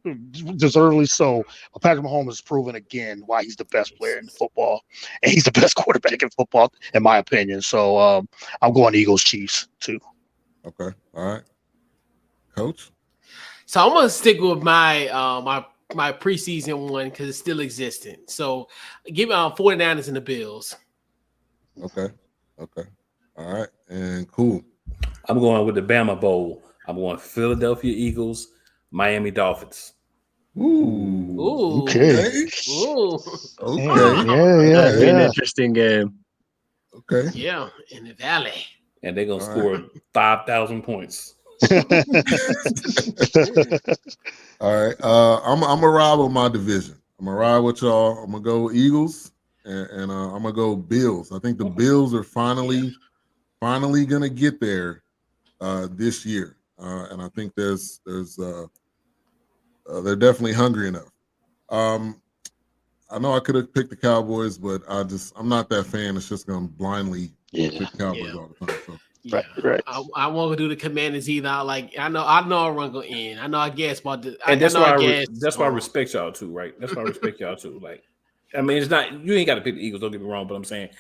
deservedly so. But Patrick Mahomes has proven again why he's the best player in football, and he's the best quarterback in football, in my opinion. So I'm going Eagles Chiefs too. Okay. All right. Coach? So I'm gonna stick with my my preseason one because it's still existent. So give me 49ers and the Bills. Okay. Okay. All right. And cool. I'm going with the Bama Bowl. I'm going Philadelphia Eagles, Miami Dolphins. Ooh. Ooh. Okay. Ooh. Okay. That'd be an Yeah. interesting game. Okay. Yeah, in the valley. And they're going to All score 5,000 points. All right. I'm gonna ride with my division. I'm gonna ride with y'all. I'm gonna go Eagles and I'm gonna go Bills. I think the Bills are finally gonna get there this year. And I think they're definitely hungry enough. I know I could have picked the Cowboys, but I'm not that fan. It's just gonna blindly pick the Cowboys all the time. So. Yeah. Right. I won't do the Commanders either. I know our run go in. I know I guess about the. And that's why that's why I respect y'all too, right? That's why I respect y'all too. Like, I mean, it's not, you ain't got to pick the Eagles. Don't get me wrong, but I'm saying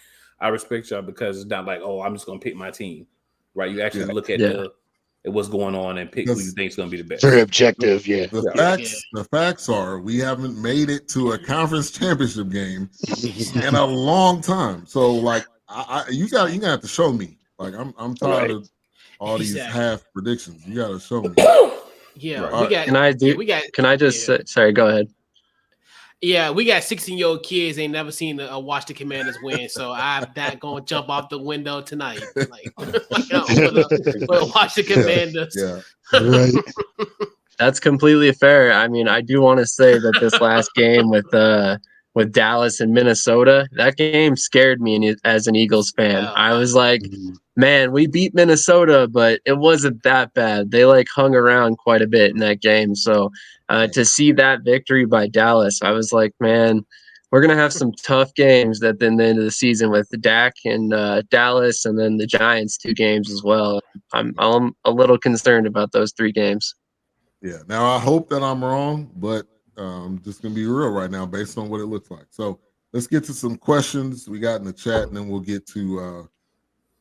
I respect y'all because it's not like, oh, I'm just gonna pick my team, right? You actually look at at what's going on and pick who you think is gonna be the best. Very objective, yeah. The facts are we haven't made it to a conference championship game in a long time. So like, you gotta have to show me. Like I'm tired of all these half predictions. You gotta show me. Yeah, we got. Can I just sorry? Go ahead. Yeah, we got 16-year-old kids ain't never seen watch the Commanders win, so I'm not gonna jump off the window tonight. Like we'll watch the Commanders. Yeah. Right. That's completely fair. I mean, I do want to say that this last game with Dallas and Minnesota, that game scared me as an Eagles fan. Yeah. I was like, man, we beat Minnesota, but it wasn't that bad. They like hung around quite a bit in that game. So to see that victory by Dallas, I was like, man, we're going to have some tough games at the end of the season with Dak and Dallas and then the Giants 2 games as well. I'm a little concerned about those 3 games. Yeah. Now I hope that I'm wrong, but I'm just gonna be real right now based on what it looks like. So let's get to some questions we got in the chat, and then we'll get to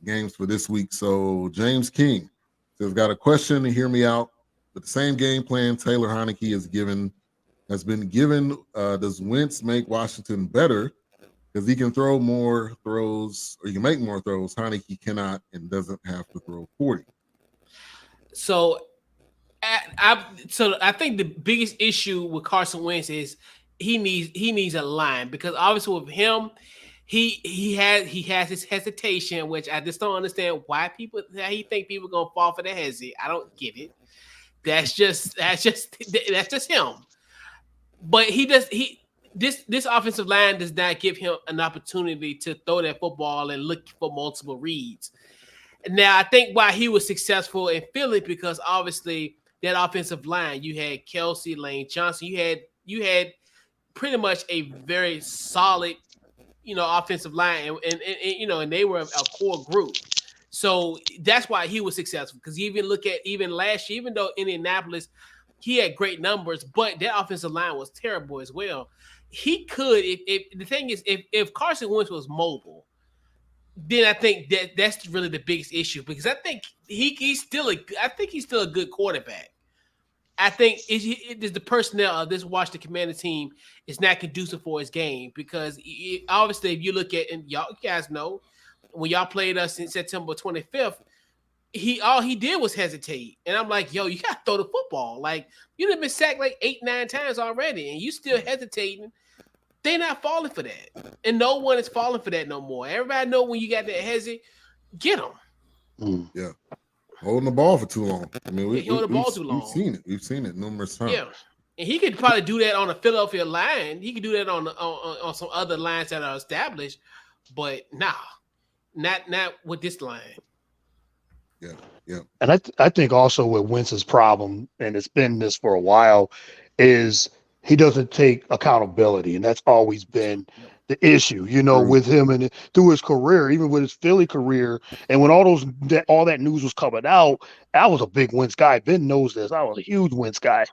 games for this week. So James King says, got a question to hear me out. With the same game plan Taylor Heineke has been given, does Wentz make Washington better? Because he can throw more throws, or he can make more throws. Heineke cannot and doesn't have to throw 40. So I think the biggest issue with Carson Wentz is he needs a line, because obviously with him, he has his hesitation, which I just don't understand how he think people gonna fall for the hezzy. I don't get it. That's just him. But this offensive line does not give him an opportunity to throw that football and look for multiple reads. Now I think why he was successful in Philly, because obviously that offensive line, you had Kelsey, Lane Johnson, you had pretty much a very solid, offensive line, and they were a core group. So that's why he was successful. Because even last year, even though Indianapolis, he had great numbers, but that offensive line was terrible as well. He could, if the thing is, if Carson Wentz was mobile, then I think that's really the biggest issue, because I think he's still a good quarterback. I think it's the personnel of this Washington Commanders team is not conducive for his game, because obviously if you look at, and y'all guys know, when y'all played us in September 25th, all he did was hesitate, and I'm like, yo, you gotta throw the football. Like, you done been sacked like 8-9 times already, and you still hesitating. They're not falling for that, and no one is falling for that no more. Everybody know when you got that hezzy, get them. Yeah, holding the ball for too long. I mean, we've seen it numerous times. Yeah, and he could probably do that on a Philadelphia line. He could do that on some other lines that are established, but nah, not with this line. Yeah. And I think also with Wentz's problem, and it's been this for a while, is he doesn't take accountability, and that's always been the issue, True. with him and through his career, even with his Philly career, and when all that news was coming out, I was a big Wentz guy. Ben knows this. I was a huge Wentz guy.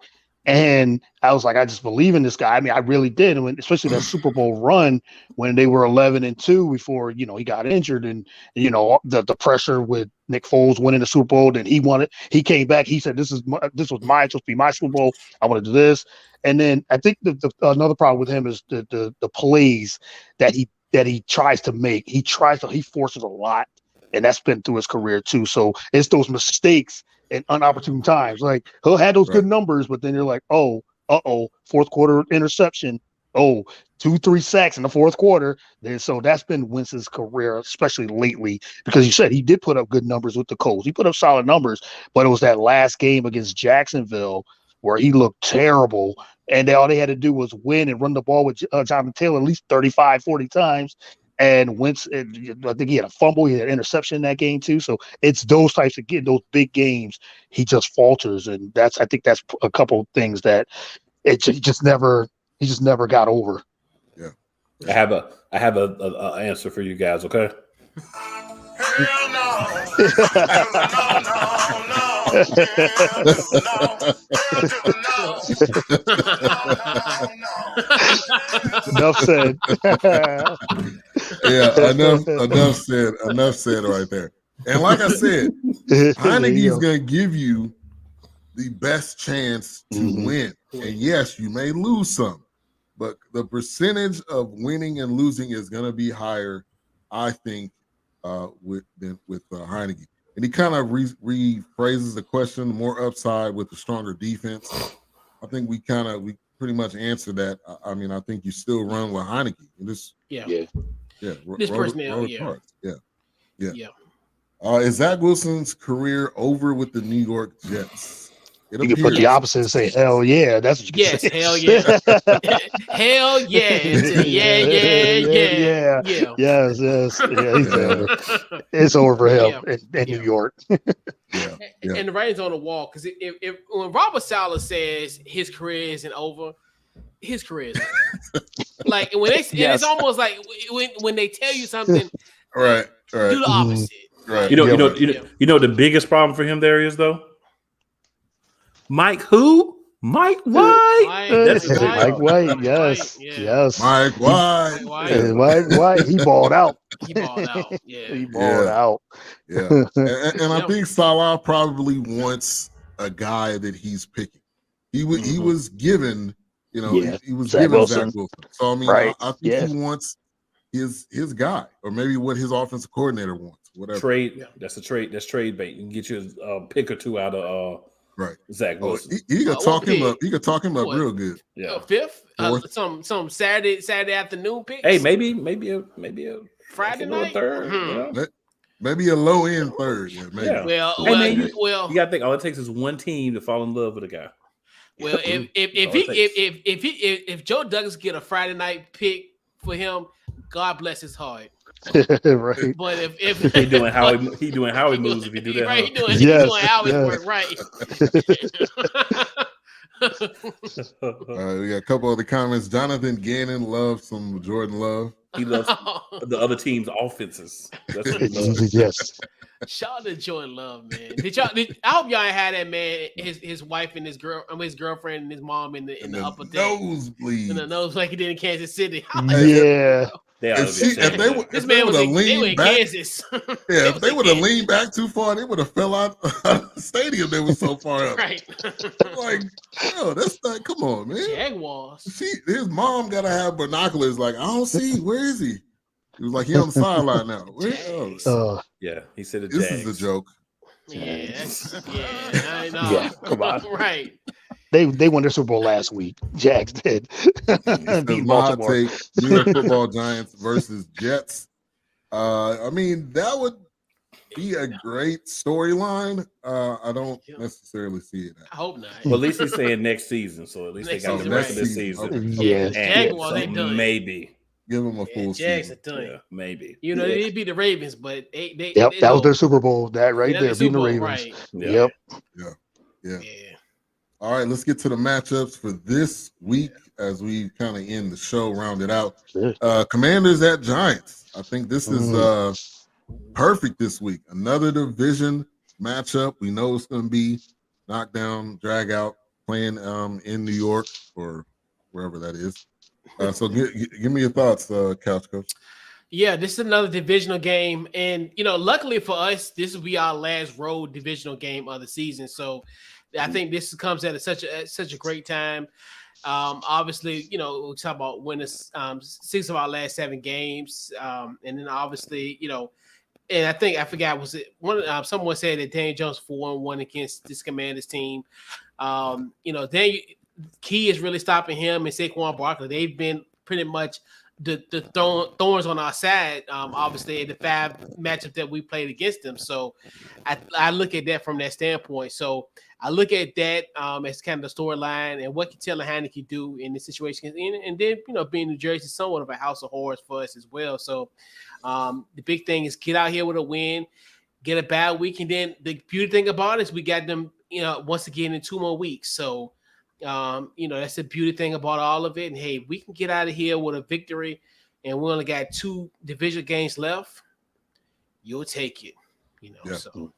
And I was like, I just believe in this guy. I mean, I really did. And especially that Super Bowl run when they were 11-2 before, he got injured, and, the pressure with Nick Foles winning the Super Bowl. Then he came back. He said, this was supposed to be my Super Bowl. I want to do this. And then I think the another problem with him is the plays that he tries to make. He forces a lot, and that's been through his career too. So it's those mistakes and unopportune times. Like, he'll have those good numbers, but then you're like, fourth quarter interception. 2-3 sacks in the fourth quarter. So that's been Wentz's career, especially lately, because you said he did put up good numbers with the Colts. He put up solid numbers, but it was that last game against Jacksonville where he looked terrible, and all they had to do was win and run the ball with Jonathan Taylor at least 35, 40 times. And Wentz, I think he had a fumble, he had an interception in that game too. So it's those types of those big games, he just falters, and I think that's a couple of things that he just never got over. Yeah, I have a answer for you guys. Okay. Hell no. Enough said. Yeah, enough said right there. And like I said, Heineke's going to give you the best chance to win. And yes, you may lose some, but the percentage of winning and losing is going to be higher, I think, with Heineke. And he kind of rephrases the question, more upside with the stronger defense. I think we pretty much answered that. I mean, I think you still run with Heineke. This personnel, yeah. Is Zach Wilson's career over with the New York Jets? You can put the opposite and say, hell yeah. That's what you can say. Hell yeah. Hell yeah. Yeah. Yes. Yeah, he's over. It's over for him in New York. And the writing's on the wall, because if when Robert Saleh says his career isn't over, his career is over. Like, when it's almost like when they tell you something, right. do the opposite. Right. You know the biggest problem for him there is, though? Mike who? Mike White. Mike White, yes. Mike White. Mike White. He balled out. Yeah. He balled out. Yeah. And I think Salah probably wants a guy that he's picking. He was given, he was Zach given Wilson. Zach Wilson. So I mean, I think he wants his guy, or maybe what his offensive coordinator wants. Whatever. Trade. Yeah. That's a trade. That's trade bait. You can get you a pick or two out of Zach Wilson. He could talk him up. He could talk him up real good. Yeah, fifth. Some Saturday afternoon picks. Hey, maybe a Friday night, third. Maybe a low end third. Yeah, maybe. Yeah. Well, you got to think. All it takes is one team to fall in love with a guy. Well, if Joe Douglas get a Friday night pick for him, God bless his heart. Right. But if he doing Howie moves, if he do that, right? He doing Howie work, right? We got a couple other comments. Jonathan Gannon loves some Jordan Love. He loves the other team's offenses. That's what he loves. Yes. Shout out to Jordan Love, man. I hope y'all ain't had that man, his wife and his girlfriend and his mom in the upper deck. Nosebleed. In the nose like he did in Kansas City. Yeah. This man was in Kansas. If they would have leaned back too far, they would have fell out of the stadium. They were so far up. Right. Like, that's not. Come on, man. Jaguars. His mom gotta have binoculars. Like, I don't see. Where is he? He was like, he on the sideline now. Yeah, he said this is a joke. Yeah, I know. Yeah, come on. Right. They won their Super Bowl last week. Jags did. Beat Baltimore. Take New York Football Giants versus Jets. I mean, that would be a great storyline. I don't necessarily see it. I hope not. Well, at least he's saying next season, so at least they got the rest of the season. Okay. Jaguars ain't done. Maybe. Give them a full Jags season. are done. Yeah, maybe. You know, they beat the Ravens, but they Yep, that was know- their Super Bowl. That right Yeah, there, the beating the Super Bowl, Ravens. right. Yeah. Yep. Yeah. Yeah. All right, let's get to the matchups for this week as we kind of end the show, round it out. Commanders at Giants. I think this is perfect this week. Another division matchup. We know it's going to be knockdown, drag out, playing in New York or wherever that is. So give me your thoughts, Couch Coach. Yeah, this is another divisional game, and luckily for us, this will be our last road divisional game of the season. So, I think this comes at such a great time. Obviously, we talk about winning 6 of our last 7 games, and then obviously, and I forgot, was it one? Someone said that Daniel Jones 4-1 against this Commanders team. Daniel Key is really stopping him and Saquon Barkley. They've been pretty much the thorns on our side, obviously in the 5 matchups that we played against them. So I look at that from that standpoint. So I look at that as kind of the storyline and what can Taylor Heineke do in this situation. And then, being New Jersey is somewhat of a house of horrors for us as well. So the big thing is get out here with a win, get a bad week. And then the beauty thing about it is we got them, once again in 2 more weeks. So that's the beauty thing about all of it. And hey, we can get out of here with a victory, and we only got 2 division games left. You'll take it, Yeah. So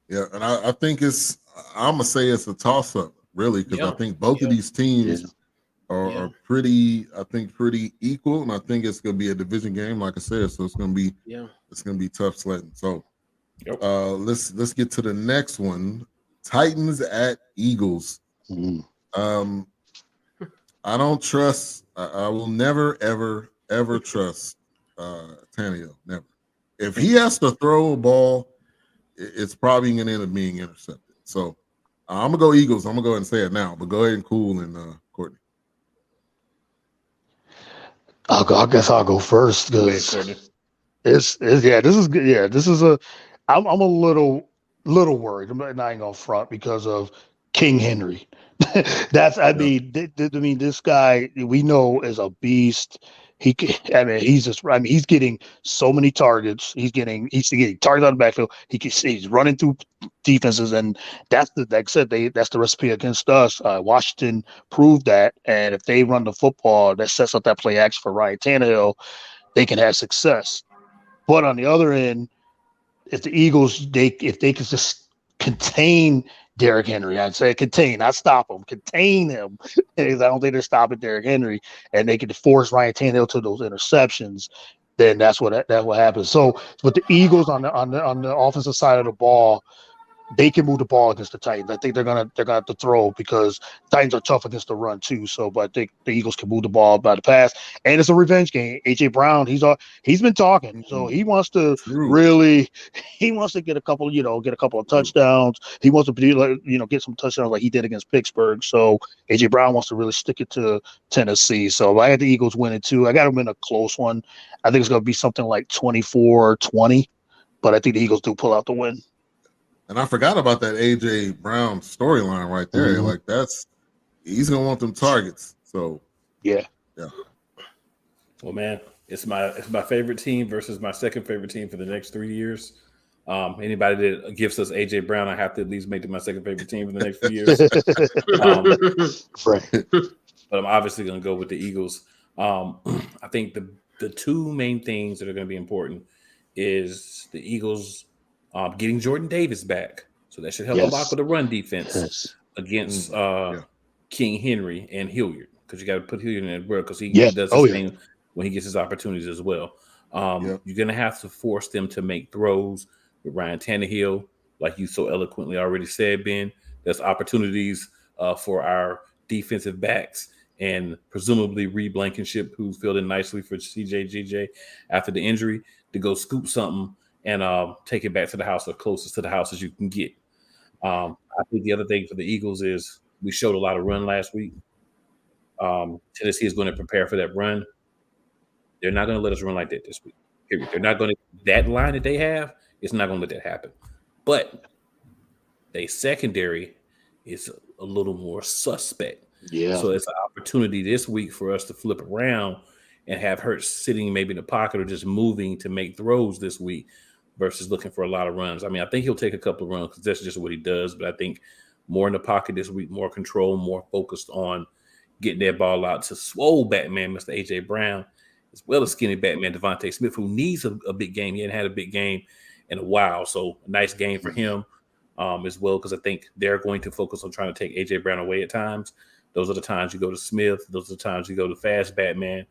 Yeah, and I think I'm gonna say it's a toss up, really, because I think both of these teams are pretty equal, and I think it's gonna be a division game, like I said. So it's gonna be tough sledding. So let's get to the next one. Titans at Eagles. I don't trust. I will never, ever trust Tannehill. Never. If he has to throw a ball, it's probably going to end up being intercepted. So I'm gonna go Eagles. I'm gonna go ahead and say it now. But go ahead and cool and Courtney. I guess I'll go first because this is good. Yeah, this is I'm a little worried. I'm not even gonna front because of King Henry. I mean, this guy we know is a beast. He's getting so many targets. He's getting targets on the backfield. He's running through defenses, and like I said, that's the recipe against us. Washington proved that, and if they run the football, that sets up that play action for Ryan Tannehill, they can have success. But on the other end, if the Eagles, if they could just contain Derrick Henry, I'd say contain, not stop him, contain him. I don't think they're stopping Derrick Henry, and they could force Ryan Tannehill to those interceptions. Then that's what happens. So, with the Eagles on the offensive side of the ball, they can move the ball against the Titans. I think they're gonna have to throw because Titans are tough against the run too. So, but I think the Eagles can move the ball by the pass, and it's a revenge game. AJ Brown, he's been talking, so he wants to get a couple, of touchdowns. He wants to get some touchdowns like he did against Pittsburgh. So AJ Brown wants to really stick it to Tennessee. So I had the Eagles winning too. I got them in a close one. I think it's gonna be something like 24-20, but I think the Eagles do pull out the win. And I forgot about that AJ Brown storyline right there. Mm-hmm. Like he's gonna want them targets. So yeah. Well, man, it's my favorite team versus my second favorite team for the next 3 years. Anybody that gives us AJ Brown, I have to at least make it my second favorite team for the next few years. Right. But I'm obviously going to go with the Eagles. I think the 2 main things that are going to be important is the Eagles getting Jordan Davis back. So that should help a lot with the run defense against King Henry and Hilliard, because you got to put Hilliard in that work because he does his thing when he gets his opportunities as well. You're going to have to force them to make throws with Ryan Tannehill, like you so eloquently already said, Ben. There's opportunities for our defensive backs and presumably Reed Blankenship, who's filled in nicely for CJGJ after the injury, to go scoop something and take it back to the house or closest to the house as you can get. I think the other thing for the Eagles is we showed a lot of run last week. Tennessee is going to prepare for that run. They're not going to let us run like that this week. Period. They're not going to. That line that they have, it's not going to let that happen. But they secondary is a little more suspect. Yeah. So it's an opportunity this week for us to flip around and have Hurts sitting maybe in the pocket or just moving to make throws this week versus looking for a lot of runs. I mean, I think he'll take a couple of runs because that's just what he does. But I think more in the pocket this week, more control, more focused on getting that ball out to swole Batman, Mr. A.J. Brown, as well as skinny Batman Devontae Smith, who needs a big game. He hadn't had a big game in a while. So a nice game for him as well, because I think they're going to focus on trying to take A.J. Brown away at times. Those are the times you go to Smith. Those are the times you go to fast Batman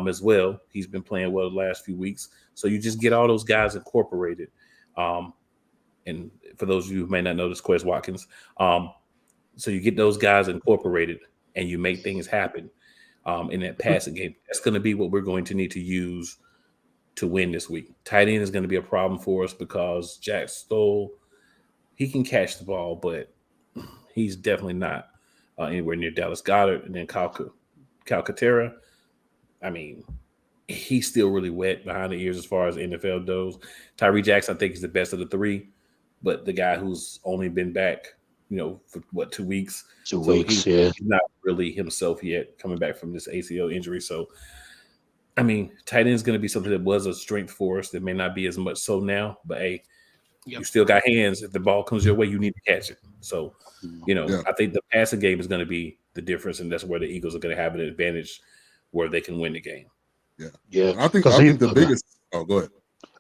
as well. He's been playing well the last few weeks. So you just get all those guys incorporated. And for those of you who may not know this, Quez Watkins. So you get those guys incorporated and you make things happen in that passing game. That's going to be what we're going to need to use to win this week. Tight end is going to be a problem for us because Jack Stoll, he can catch the ball, but he's definitely not anywhere near Dallas Goedert. And then Cal Katera, I mean, he's still really wet behind the ears as far as NFL goes. Tyree Jackson, I think, is the best of the three, but the guy who's only been back, for 2 weeks. 2 weeks, he's not really himself yet, coming back from this ACL injury. So, I mean, tight end is going to be something that was a strength for us that may not be as much so now, but hey, you still got hands. If the ball comes your way, you need to catch it. So, I think the passing game is going to be the difference, and that's where the Eagles are going to have an advantage where they can win the game. Yeah. I think the biggest. Oh, go ahead.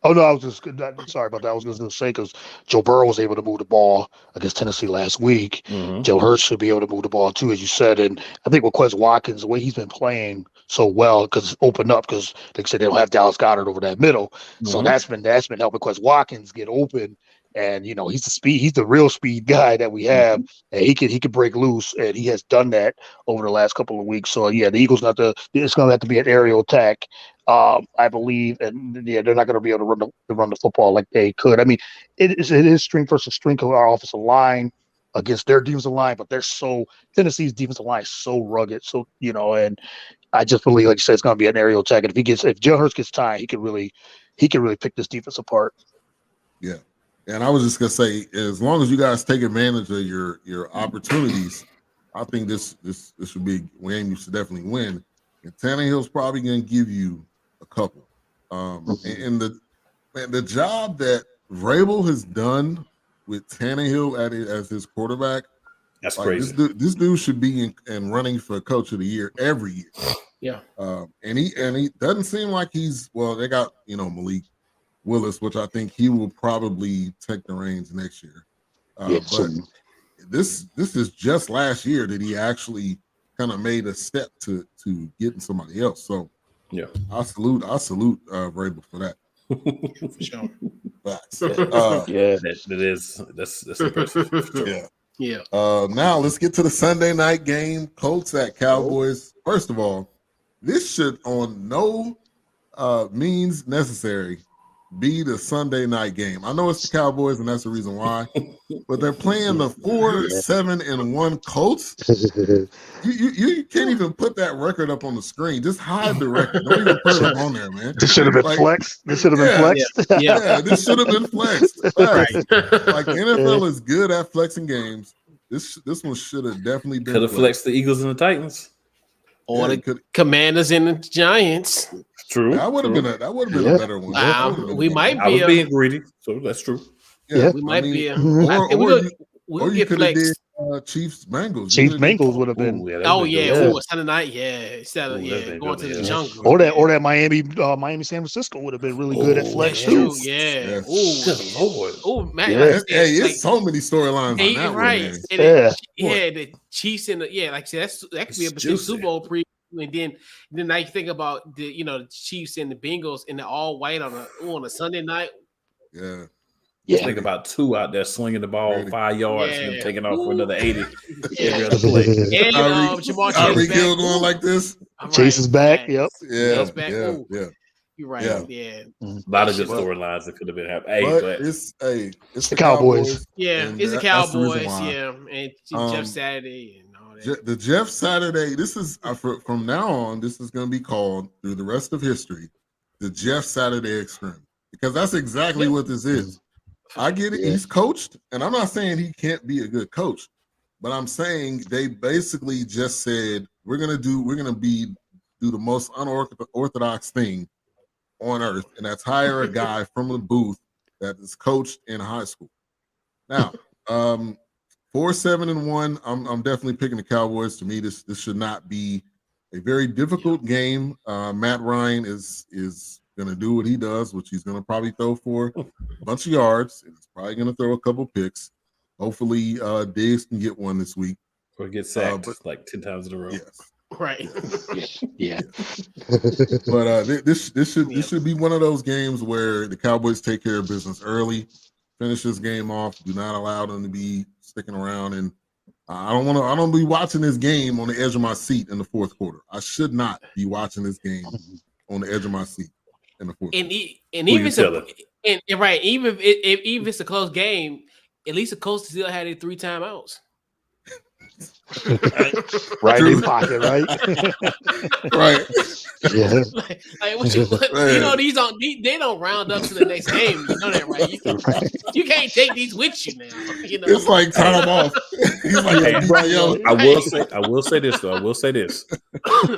Oh, no, I was just sorry about that. I was going to say because Joe Burrow was able to move the ball against Tennessee last week. Mm-hmm. Joe Hurts should be able to move the ball too, as you said. And I think with Quez Watkins, the way he's been playing so well, because it's opened up, because like I said, they don't have Dallas Goedert over that middle. Mm-hmm. So that's been helping Quez Watkins get open. And he's the real speed guy that we have, and he could break loose, and he has done that over the last couple of weeks. So the Eagles it's going to have to be an aerial attack, I believe, and they're not going to be able to run the football like they could. I mean, it is strength versus strength of our offensive line against their defensive line, but Tennessee's defensive line is so rugged, and I just believe, like you said, it's going to be an aerial attack, and if Joe Hurts gets time, he could really pick this defense apart. Yeah. And I was just gonna say, as long as you guys take advantage of your opportunities, I think this should be a game you should definitely win. And Tannehill's probably gonna give you a couple. And the job that Vrabel has done with Tannehill as his quarterback, that's crazy. This dude should be in running for Coach of the Year every year. Yeah. And he doesn't seem like they got Malik Willis, which I think he will probably take the reins next year. But this is just last year that he actually kind of made a step to getting somebody else. So I salute Vrabel for that. For sure. That's impressive. For sure. Yeah. Now let's get to the Sunday night game. Colts at Cowboys. First of all, this should on no means necessary be the Sunday night game. I know it's the Cowboys, and that's the reason why. But they're playing the 4-7-1 Colts. You can't even put that record up on the screen. Just hide the record. Don't even put it up on there, man. This should have been flexed. This should have been flexed. Yeah, this should have been flexed. Right. Like NFL is good at flexing games. This one should have definitely been. Could have flexed the Eagles and the Titans. Or the Commanders and the Giants. True. That would have been a better one. We might be. I was being greedy, so that's true. Yeah, we might be. Or you could have did Chiefs Bengals. Chiefs Bengals would have been. Sunday night. Going to the jungle. Or that Miami San Francisco would have been really good at flex too. Yeah. Lord. It's so many storylines on that right. one. The Chiefs and like I said, that could be a potential Super Bowl preview. And then I think about the Chiefs and the Bengals in the all white on a Sunday night. Yeah. Just think about two out there slinging the ball 5 yards and taking off for another 80 every other play. And Tyreek Hill going like this. Chase is back. Yep. Yeah. You're right. Yeah. A lot of good storylines that could have been happening. It's the Cowboys. Yeah, it's the Cowboys. Yeah, and Jeff Saturday and all that. The Jeff Saturday. This is from now on. This is going to be called through the rest of history, the Jeff Saturday experiment, because that's exactly what this is. I get it. He's coached, and I'm not saying he can't be a good coach, but I'm saying they basically just said we're gonna be do the most unorthodox thing on earth, and that's hire a guy from the booth that is coached in high school. Now, 4-7-1. I'm definitely picking the Cowboys. To me, this should not be a very difficult game. Matt Ryan is going to do what he does, which he's going to probably throw for a bunch of yards, and he's probably going to throw a couple picks. Hopefully, Diggs can get one this week. Or get sacked like 10 times in a row. Yes. Right. Yeah. But this should be one of those games where the Cowboys take care of business early, finish this game off. Do not allow them to be sticking around, and I don't be watching this game on the edge of my seat in the fourth quarter. I should not be watching this game on the edge of my seat in the fourth. Even if it's a close game, at least the coach still had it 3 timeouts. Right in his pocket, right? Right. Yeah. They don't round up to the next game. You know that, right? You can't take these with you now. You know? It's like time off. He's like, I will say this though.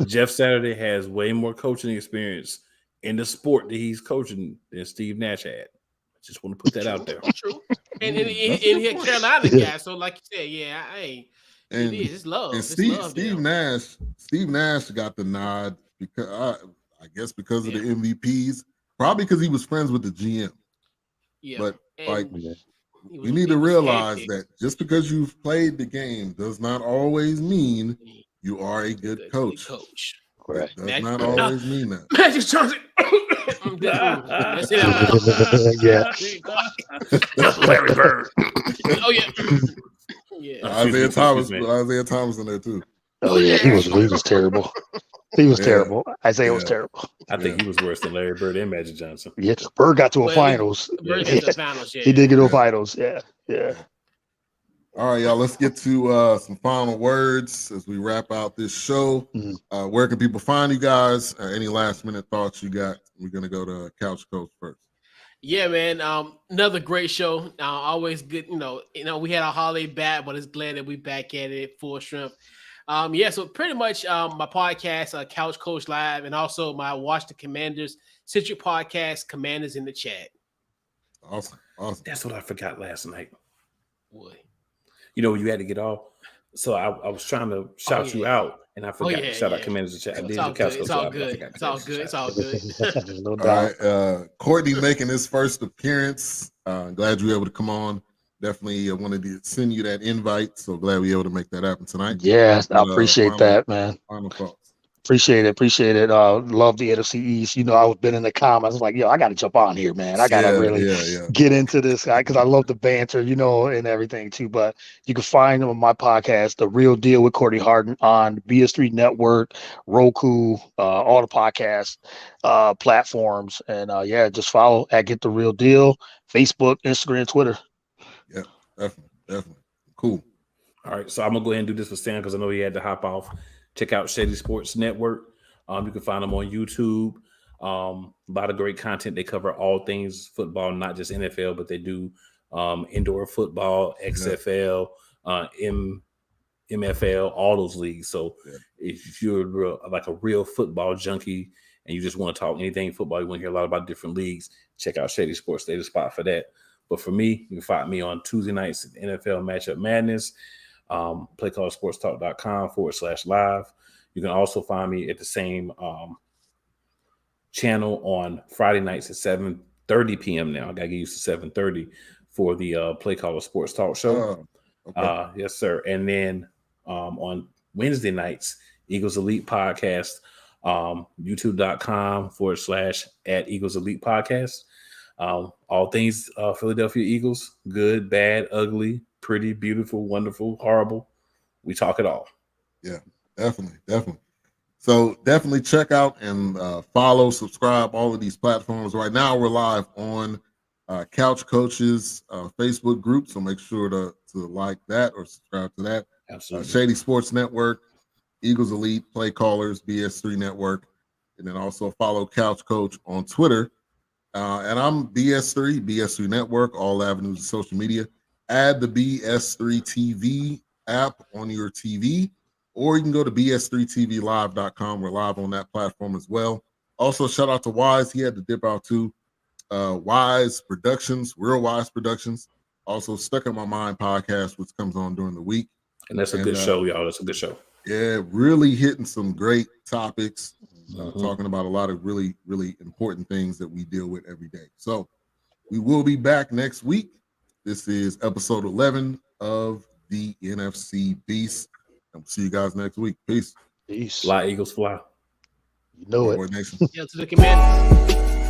Jeff Saturday has way more coaching experience in the sport that he's coaching than Steve Nash had. Just want to put that out there. True. And he a Carolina guy, so like you said, it's love. And Steve Nash got the nod because I guess because of the MVPs, probably because he was friends with the GM. Yeah, but we need to realize that just because you've played the game does not always mean you are a good coach. Correct. It does not always mean that. Magic Johnson. Yeah. Larry Bird. Oh yeah. Isaiah Thomas in there too. Oh yeah, he was terrible. He was terrible. Isaiah was terrible. I think he was worse than Larry Bird and Magic Johnson. Yeah, Bird got to a finals. Bird got to the finals. Yeah. He did get to a finals. Yeah. All right, y'all. Let's get to some final words as we wrap out this show. Where can people find you guys? Any last minute thoughts you got? We're gonna go to Couch Coach first. Yeah, man. Another great show. Always good. We had a holiday back, but it's glad that we back at it full strength. So pretty much my podcast, Couch Coach Live, and also my Watch the Commanders Centric podcast, Commanders in the Chat. Awesome. That's what I forgot last night. Boy. You had to get off. So I was trying to shout you out, and I forgot to shout out Commanders in the Chat. I did the Couch Coach Live. It's all good. No All doubt. right, Courtney making his first appearance. Glad you were able to come on. Definitely wanted to send you that invite. So glad we were able to make that happen tonight. Yeah, I appreciate that, man. Final thoughts. Appreciate it. Love the NFC East. I was been in the comments. I was like, I got to jump on here, man. I got to really get into this guy because I love the banter, and everything too. But you can find them on my podcast, The Real Deal with Courtney Harden, on BS3 Network, Roku, all the podcast platforms. And just follow at Get the Real Deal, Facebook, Instagram, Twitter. Yeah, definitely. Cool. All right, so I'm going to go ahead and do this for Sam because I know he had to hop off. Check out Shady Sports Network. You can find them on YouTube. A lot of great content. They cover all things football, not just NFL, but they do indoor football, XFL, MFL, all those leagues. So if you're a real football junkie and you just want to talk anything football, you want to hear a lot about different leagues, check out Shady Sports. They're the spot for that. But for me, you can find me on Tuesday nights at NFL Matchup Madness. playcallsportstalk.com/live. You can also find me at the same channel on Friday nights at 7:30 p.m. Now I gotta get used to 7:30 for the Play Caller Sports Talk show. Okay. Yes, sir. And then on Wednesday nights, Eagles Elite Podcast, youtube.com/@Eagles Elite Podcast. All things Philadelphia Eagles, good, bad, ugly, pretty, beautiful, wonderful, horrible. We talk it all. Yeah, definitely. So definitely check out and follow, subscribe, all of these platforms. Right now we're live on Couch Coaches Facebook group, so make sure to like that or subscribe to that. Absolutely. Shady Sports Network, Eagles Elite, Play Callers, BS3 Network, and then also follow Couch Coach on Twitter. And I'm BS3 Network, all avenues of social media. Add the BS3 TV app on your TV or you can go to bs3tvlive.com. We're live on that platform as well. Also, shout out to Wise. He had to dip out too. Wise Productions, Real Wise Productions. Also, Stuck in My Mind podcast, which comes on during the week. And that's a good show, y'all. That's a good show. Yeah, really hitting some great topics, talking about a lot of really, really important things that we deal with every day. So we will be back next week. This is episode 11 of the NFC Beast. I'll see you guys next week. Peace. Peace. Fly, Eagles, fly. You know it. Boy Nation. Yeah, to the commanders.